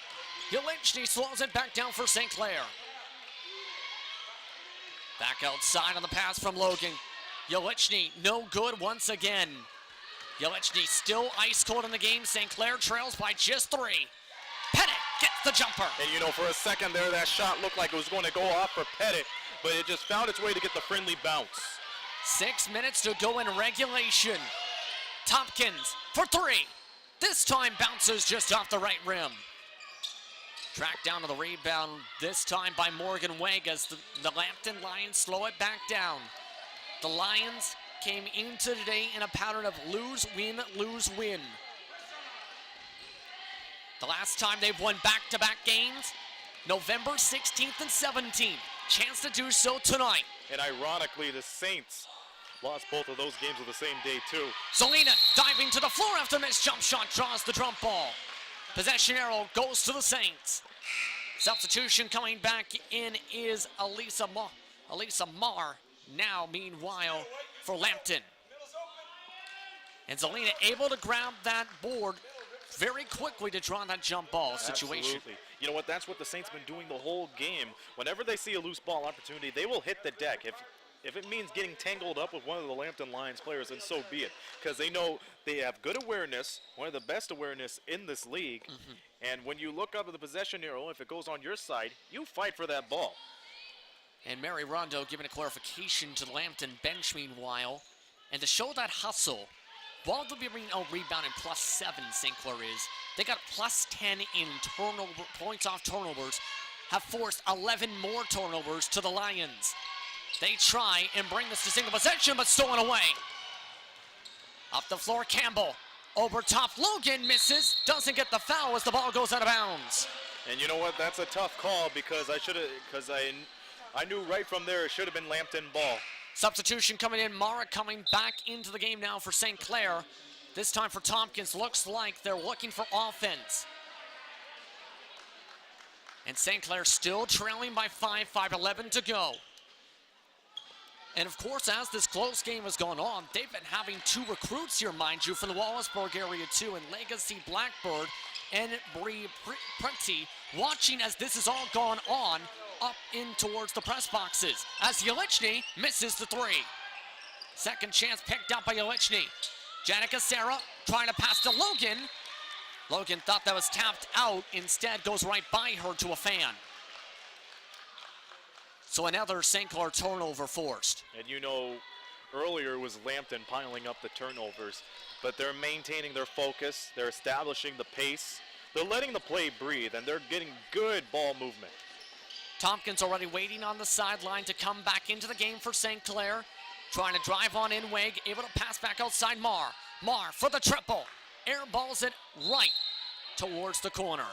Yelichny slows it back down for St. Clair. Back outside on the pass from Logan. Yelichny, no good once again. Yelichny still ice cold in the game. St. Clair trails by just 3. Pettit gets the jumper. And you know, for a second there, that shot looked like it was going to go off for Pettit, but it just found its way to get the friendly bounce. 6 minutes to go in regulation. Tompkins for 3. This time bounces just off the right rim. Tracked down to the rebound, this time by Morgan Wegg as the Lambton Lions slow it back down. The Lions came into today in a pattern of lose, win, lose, win. The last time they've won back-to-back games, November 16th and 17th. Chance to do so tonight. And ironically, the Saints lost both of those games on the same day, too. Selena diving to the floor after missed jump shot, draws the jump ball. Possession arrow goes to the Saints. Substitution coming back in is Elisa Marr. Now, meanwhile, for Lambton. And Zelina able to grab that board very quickly to draw that jump ball situation. Absolutely. You know what? That's what the Saints been doing the whole game. Whenever they see a loose ball opportunity, they will hit the deck. If it means getting tangled up with one of the Lambton Lions players, then so be it. Because they know they have good awareness, one of the best awareness in this league. And when you look up at the possession arrow, if it goes on your side, you fight for that ball. And Mary Rondo giving a clarification to the Lambton bench meanwhile. And to show that hustle, while they'll be rebounding +7, St. Clair is, they got +10 in turnover points off turnovers, have forced 11 more turnovers to the Lions. They try and bring this to single possession, but stolen away. Up the floor, Campbell. Over top, Logan misses, doesn't get the foul as the ball goes out of bounds. And you know what? That's a tough call because I knew right from there it should have been Lambton ball. Substitution coming in. Mara coming back into the game now for St. Clair. This time for Tompkins. Looks like they're looking for offense. And St. Clair still trailing by 5:11 to go. And of course, as this close game has gone on, they've been having 2 recruits here, mind you, from the Wallaceburg area too, and Legacy Blackbird and Bree Prenti, watching as this has all gone on up in towards the press boxes as Yelichny misses the 3. Second chance picked up by Yelichny. Janica Sarah trying to pass to Logan. Logan thought that was tapped out, instead goes right by her to a fan. So another St. Clair turnover forced. And you know, earlier was Lambton piling up the turnovers, but they're maintaining their focus, they're establishing the pace, they're letting the play breathe, and they're getting good ball movement. Tompkins already waiting on the sideline to come back into the game for St. Clair. Trying to drive on in, Wig, able to pass back outside Marr. Marr for the triple. Airballs it right towards the corner.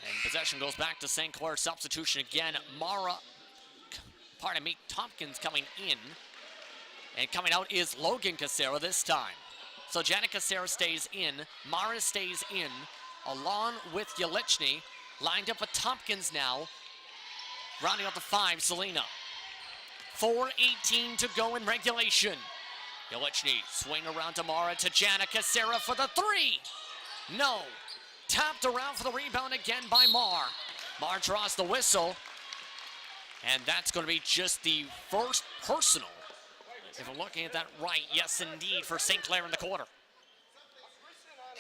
And possession goes back to St. Clair. Substitution again. Tompkins coming in. And coming out is Logan Casera this time. So Janet Casera stays in. Mara stays in, along with Yelichny. Lined up with Tompkins now. Rounding out the 5, Selena. 4:18 to go in regulation. Yelichny swing around to Mara, to Janet Casera for the 3. No. Tapped around for the rebound again by Marr. Marr draws the whistle. And that's going to be just the first personal. If I'm looking at that right, yes indeed, for St. Clair in the quarter.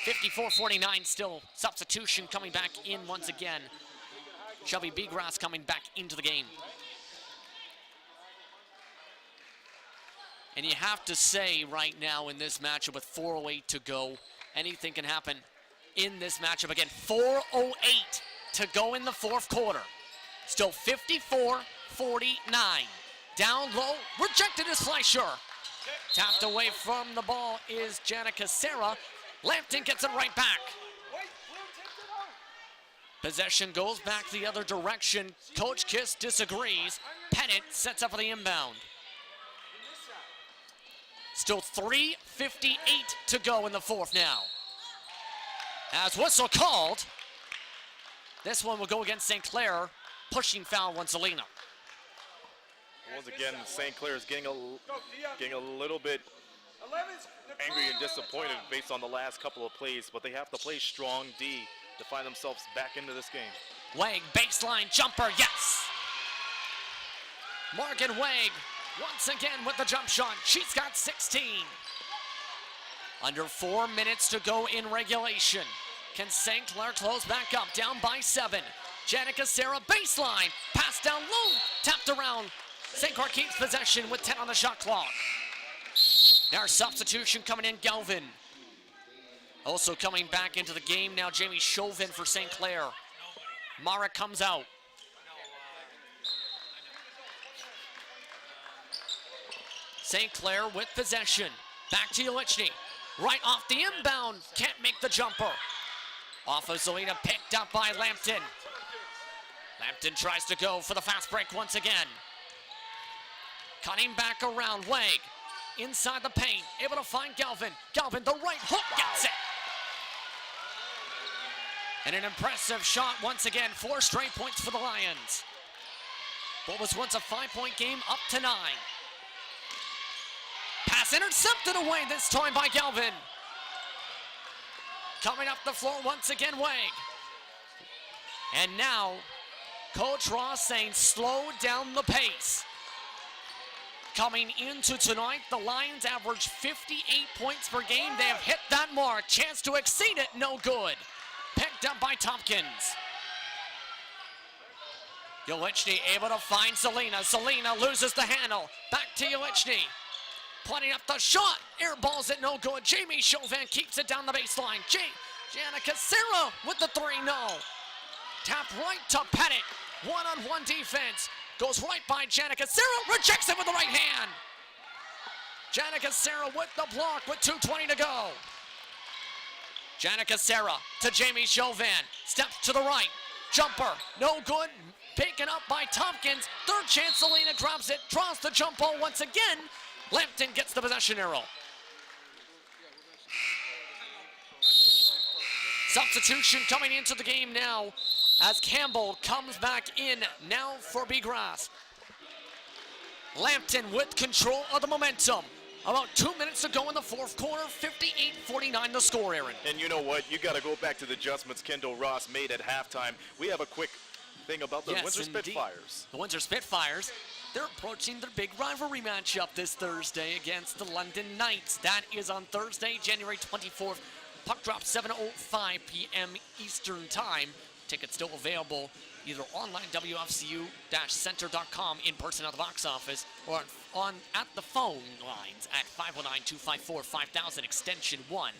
54-49 still. Substitution coming back in once again. Shelby Begrass coming back into the game. And you have to say right now in this matchup with 4:08 to go, anything can happen in this matchup. Again, 4:08 to go in the 4th quarter. Still 54-49. Down low, rejected is Fleischer. Tapped away from the ball is Janica Casera. Lambton gets it right back. Possession goes back the other direction. Coach Kiss disagrees. Pettit sets up for the inbound. Still 3:58 to go in the 4th now. As whistle called, this one will go against St. Clair. Pushing foul on Selena. Once again, St. Clair is getting a little bit angry and disappointed based on the last couple of plays, but they have to play strong D to find themselves back into this game. Wag, baseline jumper, yes! Morgan Wag, once again with the jump shot. She's got 16. Under 4 minutes to go in regulation. Can St. Clair close back up, down by 7. Janica Sarah, baseline, pass down low, tapped around. St. Clair keeps possession with 10 on the shot clock. Our substitution coming in, Galvin. Also coming back into the game now, Jamie Chauvin for St. Clair. Mara comes out. St. Clair with possession. Back to Yelichny. Right off the inbound, can't make the jumper. Off of Zelina, picked up by Lambton. Lambton tries to go for the fast break once again. Cutting back around, Wag. Inside the paint, able to find Galvin. Galvin, the right hook, gets it. And an impressive shot once again. 4 straight points for the Lions. What was once a 5-point game up to 9. Pass intercepted away this time by Galvin. Coming up the floor once again, Wag. And now, Coach Ross saying slow down the pace. Coming into tonight, the Lions average 58 points per game. They have hit that mark. Chance to exceed it, no good. Picked up by Tompkins. Yelichny able to find Selena. Selena loses the handle. Back to Yelichny. Pointing up the shot. Air balls it no good. Jamie Chauvin keeps it down the baseline. Janica Serra with the 3, no. Tap right to Pettit. One-on-one defense. Goes right by Janica Serra. Rejects it with the right hand. Janica Serra with the block with 2:20 to go. Janica Serra to Jamie Chauvin. Steps to the right. Jumper. No good. Taken up by Tompkins. Third chance. Selena drops it. Draws the jump ball once again. Lambton gets the possession arrow. Substitution coming into the game now as Campbell comes back in now for Bigras. Lambton with control of the momentum. About 2 minutes to go in the fourth quarter, 58-49 the score, Aaron. And you know what? You got to go back to the adjustments Kendall Ross made at halftime. We have a quick thing about the Windsor Spitfires. The Windsor Spitfires, they're approaching their big rivalry matchup this Thursday against the London Knights. That is on Thursday, January 24th. Puck drop 7:05 p.m. Eastern Time. Tickets still available either online, WFCU-center.com, in person at the box office, or at the phone lines at 519-254-5000, extension 1.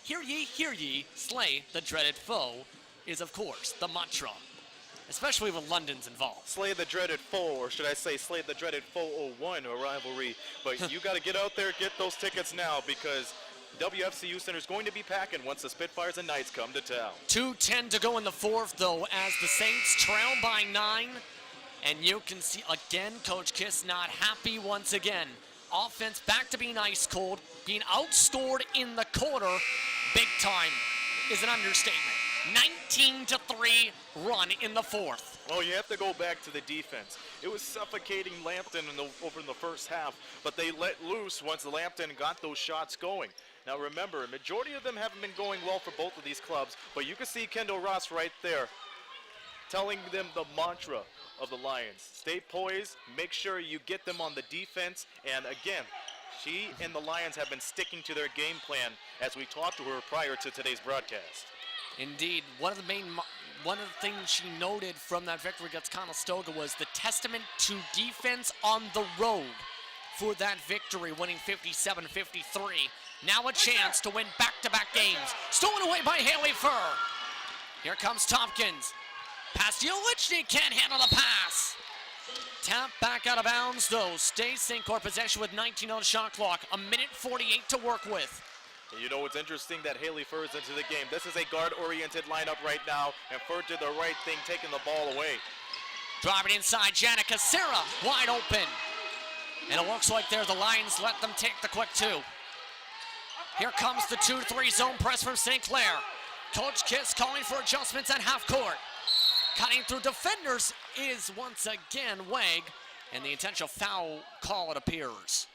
Hear ye, slay the dreaded foe is, of course, the mantra, especially when London's involved. Slay the dreaded foe, or should I say slay the dreaded foe 01, a rivalry. But you got to get out there, get those tickets now, because WFCU Center is going to be packing once the Spitfires and Knights come to town. 2:10 to go in the fourth, though, as the Saints trail by 9. And you can see, again, Coach Kiss not happy once again. Offense back to being ice cold, being outscored in the quarter. Big time is an understatement. 19-3 run in the fourth. Well, you have to go back to the defense. It was suffocating Lambton over in the first half, but they let loose once Lambton got those shots going. Now remember, a majority of them haven't been going well for both of these clubs, but you can see Kendall Ross right there telling them the mantra of the Lions. Stay poised, make sure you get them on the defense, and again, she and the Lions have been sticking to their game plan as we talked to her prior to today's broadcast. Indeed, one of the things she noted from that victory against Conestoga was the testament to defense on the road for that victory, winning 57-53. Now a chance to win back-to-back games. Stolen away by Haley Furr. Here comes Tompkins. Pass to Yolichny, can't handle the pass. Tap back out of bounds, though. Stays St. Clair possession with 19 on the shot clock. 1:48 to work with. And you know what's interesting? That Haley Furr's into the game. This is a guard-oriented lineup right now, and Furr did the right thing, taking the ball away. Driving inside, Janica Serra, wide open. And it looks like there the Lions let them take the quick 2. Here comes the 2-3 zone press from St. Clair. Coach Kiss calling for adjustments at half court. Cutting through defenders is once again Weg, and the intentional foul call, it appears.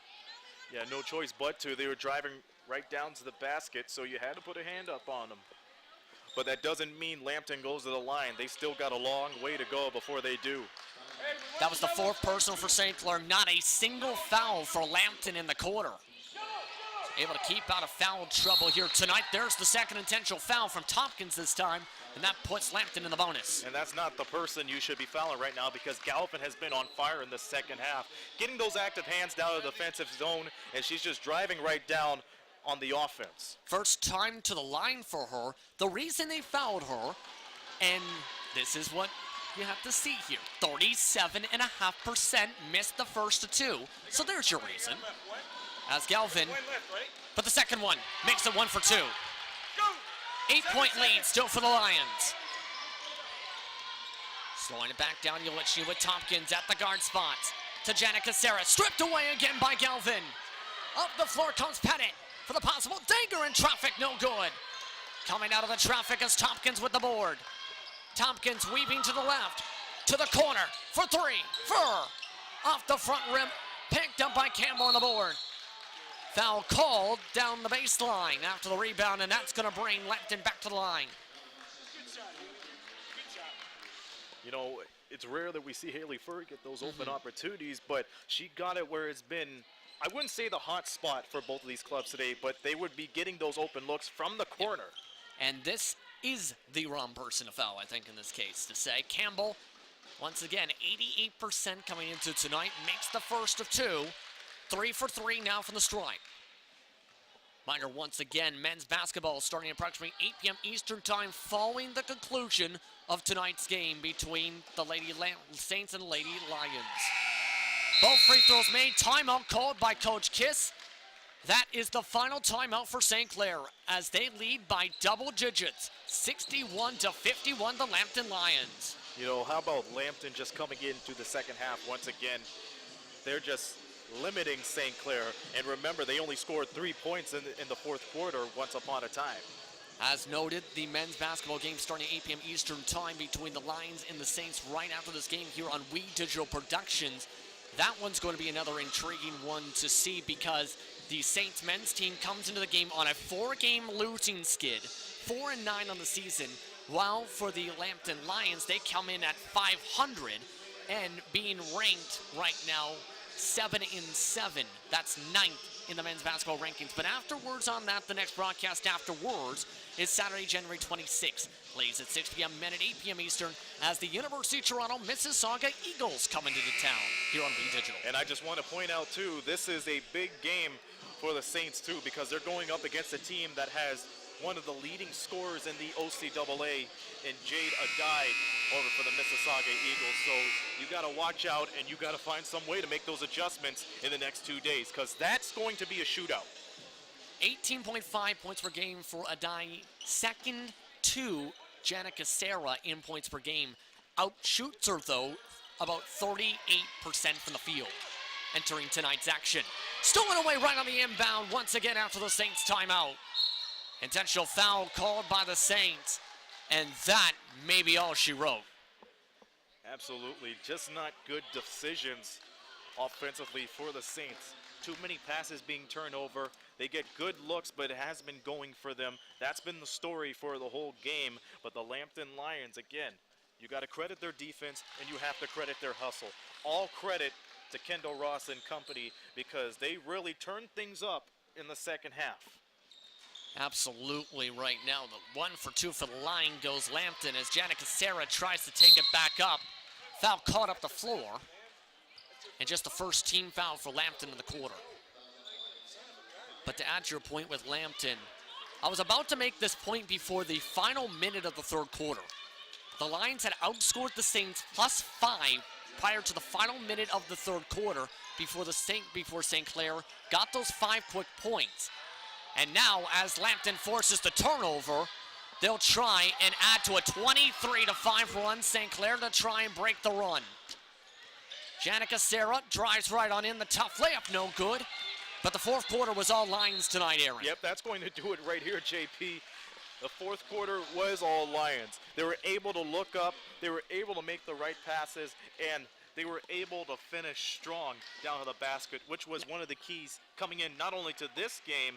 Yeah, no choice but to. They were driving right down to the basket, so you had to put a hand up on them. But that doesn't mean Lambton goes to the line. They still got a long way to go before they do. That was the 4th personal for St. Clair. Not a single foul for Lambton in the quarter. Able to keep out of foul trouble here tonight. There's the second intentional foul from Tompkins this time, and that puts Lambton in the bonus. And that's not the person you should be fouling right now, because Galvin has been on fire in the second half, getting those active hands down to the defensive zone, and she's just driving right down on the offense. First time to the line for her. The reason they fouled her, and this is what you have to see here. 37.5% missed the first of 2. So there's your reason. As Galvin, but the second one makes it 1 for 2. 8-point lead still for the Lions. Slowing it back down, Yolichny with Tompkins at the guard spots. To Janica Serra, stripped away again by Galvin. Up the floor comes Pettit for the possible dagger in traffic, no good. Coming out of the traffic is Tompkins with the board. Tompkins weaving to the left, to the corner for 3. Furr off the front rim, picked up by Campbell on the board. Foul called down the baseline after the rebound, and that's going to bring Lambton back to the line. You know, it's rare that we see Haley Furr get those open opportunities, but she got it where it's been, I wouldn't say the hot spot for both of these clubs today, but they would be getting those open looks from the corner. And this is the wrong person to foul, I think, in this case, to say. Campbell, once again, 88% coming into tonight, makes the first of 2. 3 for 3 now from the stripe. Reminder once again, men's basketball starting at approximately 8 p.m. Eastern time following the conclusion of tonight's game between the Lady Saints and Lady Lions. Both free throws made. Timeout called by Coach Kiss. That is the final timeout for St. Clair as they lead by double digits, 61-51, the Lambton Lions. You know, how about Lambton just coming into the second half once again? They're just limiting St. Clair. And remember, they only scored 3 points in the fourth quarter once upon a time. As noted, the men's basketball game starting at 8 p.m. Eastern time between the Lions and the Saints right after this game here on We Digital Productions. That one's going to be another intriguing one to see because the Saints men's team comes into the game on a 4-game losing skid, 4-9 on the season, while for the Lambton Lions, they come in at 500 and being ranked right now 7-7. That's 9th in the men's basketball rankings. But afterwards on that, the next broadcast afterwards is Saturday, January 26th. Plays at 6 p.m. men at 8 p.m. Eastern as the University of Toronto Mississauga Eagles come into the town here on We Digital. And I just want to point out, too, this is a big game for the Saints, too, because they're going up against a team that has one of the leading scorers in the OCAA in Jade Adai over for the Mississauga Eagles. So you got to watch out and you got to find some way to make those adjustments in the next 2 days because that's going to be a shootout. 18.5 points per game for Adai. Second to Janica Serra in points per game. Outshoots her, though, about 38% from the field. Entering tonight's action. Stolen away right on the inbound once again after the Saints timeout. Intentional foul called by the Saints, and that may be all she wrote. Absolutely, just not good decisions offensively for the Saints. Too many passes being turned over. They get good looks, but it has been going for them. That's been the story for the whole game. But the Lambton Lions, again, you got to credit their defense, and you have to credit their hustle. All credit to Kendall Ross and company because they really turned things up in the second half. Absolutely right now. The 1 for 2 for the line goes Lambton as Janica Serra tries to take it back up. Foul caught up the floor. And just the first team foul for Lambton in the quarter. But to add to your point with Lambton, I was about to make this point before the final minute of the third quarter. The Lions had outscored the Saints +5 prior to the final minute of the third quarter before St. Clair got those 5 quick points. And now, as Lambton forces the turnover, they'll try and add to a 23-5 run. St. Clair to try and break the run. Janica Serra drives right on in. The tough layup, no good. But the fourth quarter was all Lions tonight, Aaron. Yep, that's going to do it right here, JP. The fourth quarter was all Lions. They were able to look up. They were able to make the right passes. And they were able to finish strong down to the basket, which was one of the keys coming in not only to this game,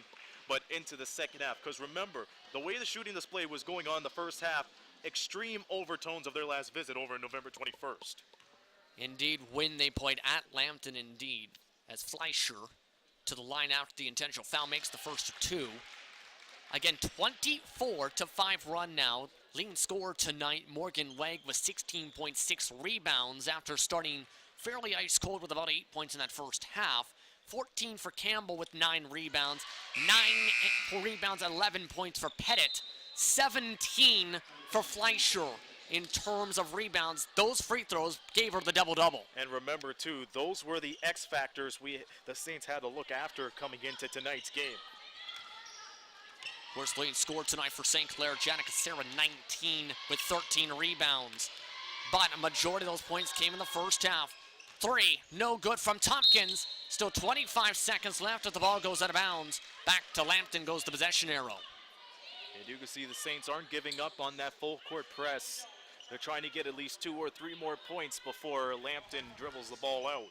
but into the second half. Because remember, the way the shooting display was going on the first half, extreme overtones of their last visit over November 21st. Indeed, when they played at Lambton, indeed, as Fleischer to the line after the intentional foul makes the first of 2. Again, 24-5 run now. Leading scorer tonight, Morgan Legg, with 16.6 rebounds after starting fairly ice cold with about 8 points in that first half. 14 for Campbell with 9 rebounds. 9 rebounds, 11 points for Pettit. 17 for Fleischer in terms of rebounds. Those free throws gave her the double-double. And remember, too, those were the X factors the Saints had to look after coming into tonight's game. Worst leading scorer tonight for St. Clair, Janica Serra, 19 with 13 rebounds. But a majority of those points came in the first half. 3, no good from Tompkins. Still 25 seconds left as the ball goes out of bounds. Back to Lambton goes the possession arrow. And you can see the Saints aren't giving up on that full court press. They're trying to get at least 2 or 3 more points before Lambton dribbles the ball out.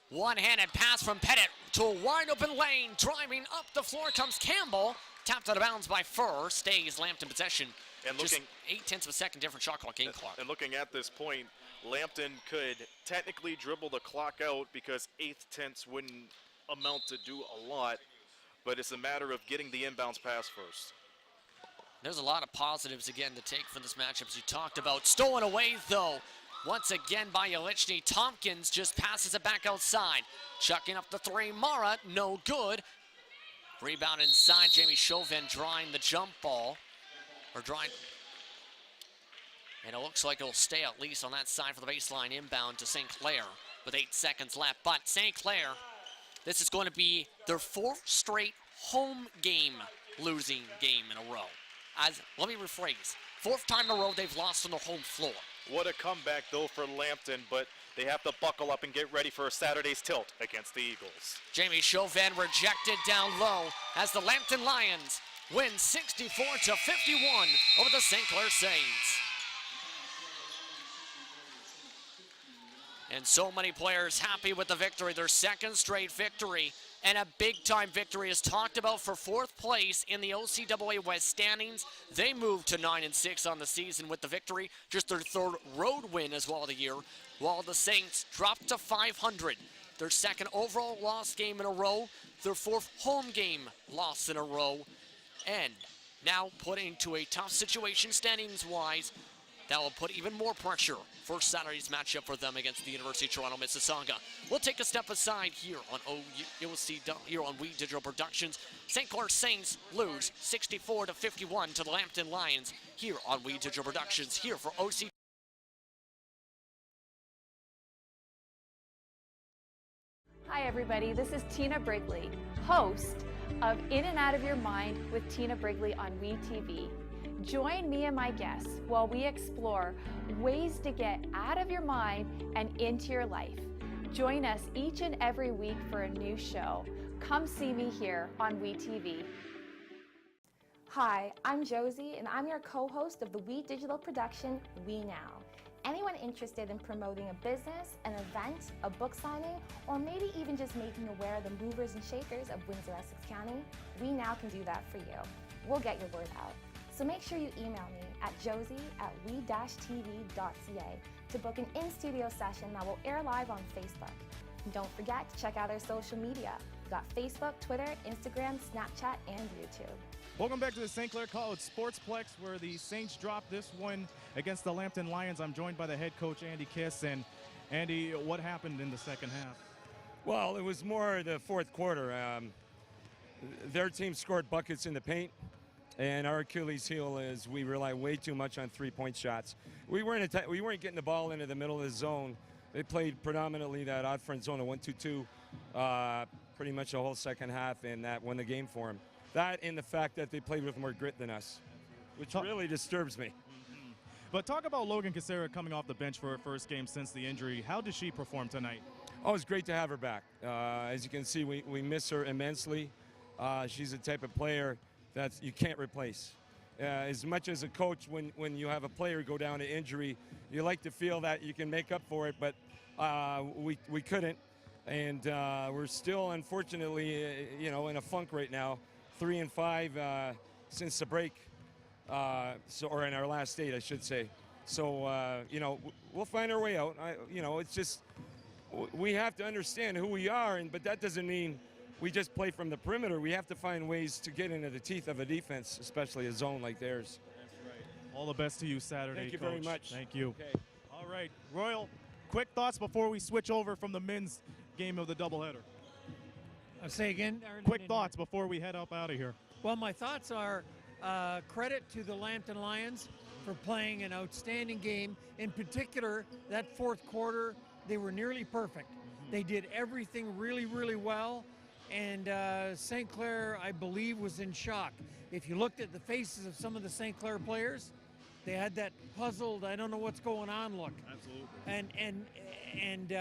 One-handed pass from Pettit to a wide-open lane. Driving up the floor comes Campbell. Tapped out of bounds by Furr. Stays Lambton possession. And just 0.8 of a second different shot clock, game clock. And looking at this point, Lambton could technically dribble the clock out because 8/10 wouldn't amount to do a lot. But it's a matter of getting the inbounds pass first. There's a lot of positives, again, to take from this matchup, as you talked about. Stolen away, though. once again by Yelichny. Tompkins just passes it back outside. Chucking up the three, Mara, no good. Rebound inside, Jamie Chauvin drawing the jump ball. Or drawing. And it looks like it'll stay at least on that side for the baseline inbound to St. Clair with 8 seconds left. But St. Clair, this is going to be their 4th straight home game losing game in a row. Let me rephrase. 4th time in a row they've lost on the home floor. What a comeback, though, for Lambton, but they have to buckle up and get ready for Saturday's tilt against the Eagles. Jamie Chauvin rejected down low as the Lambton Lions win 64-51 over the St. Clair Saints. And so many players happy with the victory, their 2nd straight victory, and a big-time victory is talked about for 4th place in the OCAA West standings. They moved to 9-6 on the season with the victory, just their 3rd road win as well of the year, while the Saints dropped to 500. Their 2nd overall loss game in a row, their 4th home game loss in a row, and now put into a tough situation standings-wise. That will put even more pressure for Saturday's matchup for them against the University of Toronto Mississauga. We'll take a step aside here on here on We Digital Productions. St. Clair Saints lose 64-51 to the Lambton Lions here on We Digital Productions here for OC. Hi everybody, this is Tina Brigley, host of In and Out of Your Mind with Tina Brigley on WeTV. Join me and my guests while we explore ways to get out of your mind and into your life. Join us each and every week for a new show. Come see me here on WeTV. Hi, I'm Josie, and I'm your co-host of the We Digital production, We Now. Anyone interested in promoting a business, an event, a book signing, or maybe even just making aware of the movers and shakers of Windsor-Essex County, We Now can do that for you. We'll get your word out. So make sure you email me at josie@we-tv.ca to book an in-studio session that will air live on Facebook. And don't forget to check out our social media. We've got Facebook, Twitter, Instagram, Snapchat, and YouTube. Welcome back to the St. Clair College Sportsplex, where the Saints dropped this one against the Lambton Lions. I'm joined by the head coach, Andy Kiss. And Andy, what happened in the second half? Well, it was more the 4th quarter. Their team scored buckets in the paint. And our Achilles heel is we rely way too much on 3-point shots. We weren't getting the ball into the middle of the zone. They played predominantly that odd front zone, a 1-2-2, pretty much the whole second half, and that won the game for them. That and the fact that they played with more grit than us, which really disturbs me. Mm-hmm. But talk about Logan Casera coming off the bench for her first game since the injury. How did she perform tonight? Oh, it's great to have her back. As you can see, we miss her immensely. She's the type of player that you can't replace. As much as a coach, when you have a player go down to injury, you like to feel that you can make up for it, but we couldn't. And we're still, unfortunately, in a funk right now. 3-5 since the break, or in our last 8, I should say. So, we'll find our way out. It's just, we have to understand who we are, but that doesn't mean we just play from the perimeter. We have to find ways to get into the teeth of a defense, especially a zone like theirs. That's right. All the best to you Saturday, Thank you Coach. very much. Thank you. Okay. All right, Royal, quick thoughts before we switch over from the men's game of the doubleheader. Say again? Quick thoughts before we head up out of here. Well, my thoughts are credit to the Lambton Lions for playing an outstanding game. In particular, that 4th quarter, they were nearly perfect. They did everything really, really well. And St. Clair, I believe, was in shock. If you looked at the faces of some of the St. Clair players, they had that puzzled, I don't know what's going on look. Absolutely. And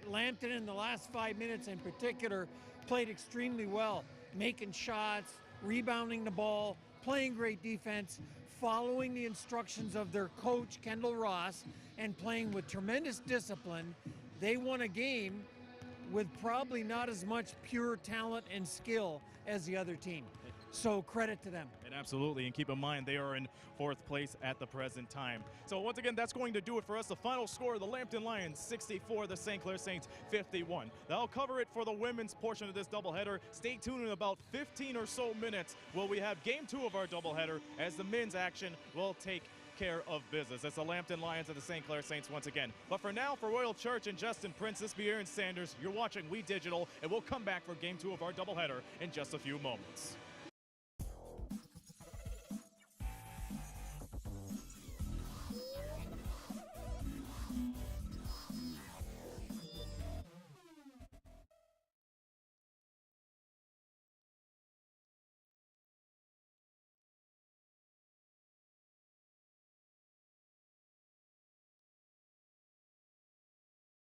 Lambton in the last 5 minutes in particular played extremely well, making shots, rebounding the ball, playing great defense, following the instructions of their coach, Kendall Ross, and playing with tremendous discipline. They won a game with probably not as much pure talent and skill as the other team. So credit to them. And absolutely, and keep in mind they are in 4th place at the present time. So once again, that's going to do it for us. The final score, the Lambton Lions 64, the St. Clair Saints 51. That'll cover it for the women's portion of this doubleheader. Stay tuned in about 15 or so minutes while we have game 2 of our doubleheader as the men's action will take care of business. It's the Lambton Lions and the St. Clair Saints once again. But for now, for Royal Church and Justin Prince, this be Aaron Sanders. You're watching We Digital, and we'll come back for Game 2 of our doubleheader in just a few moments.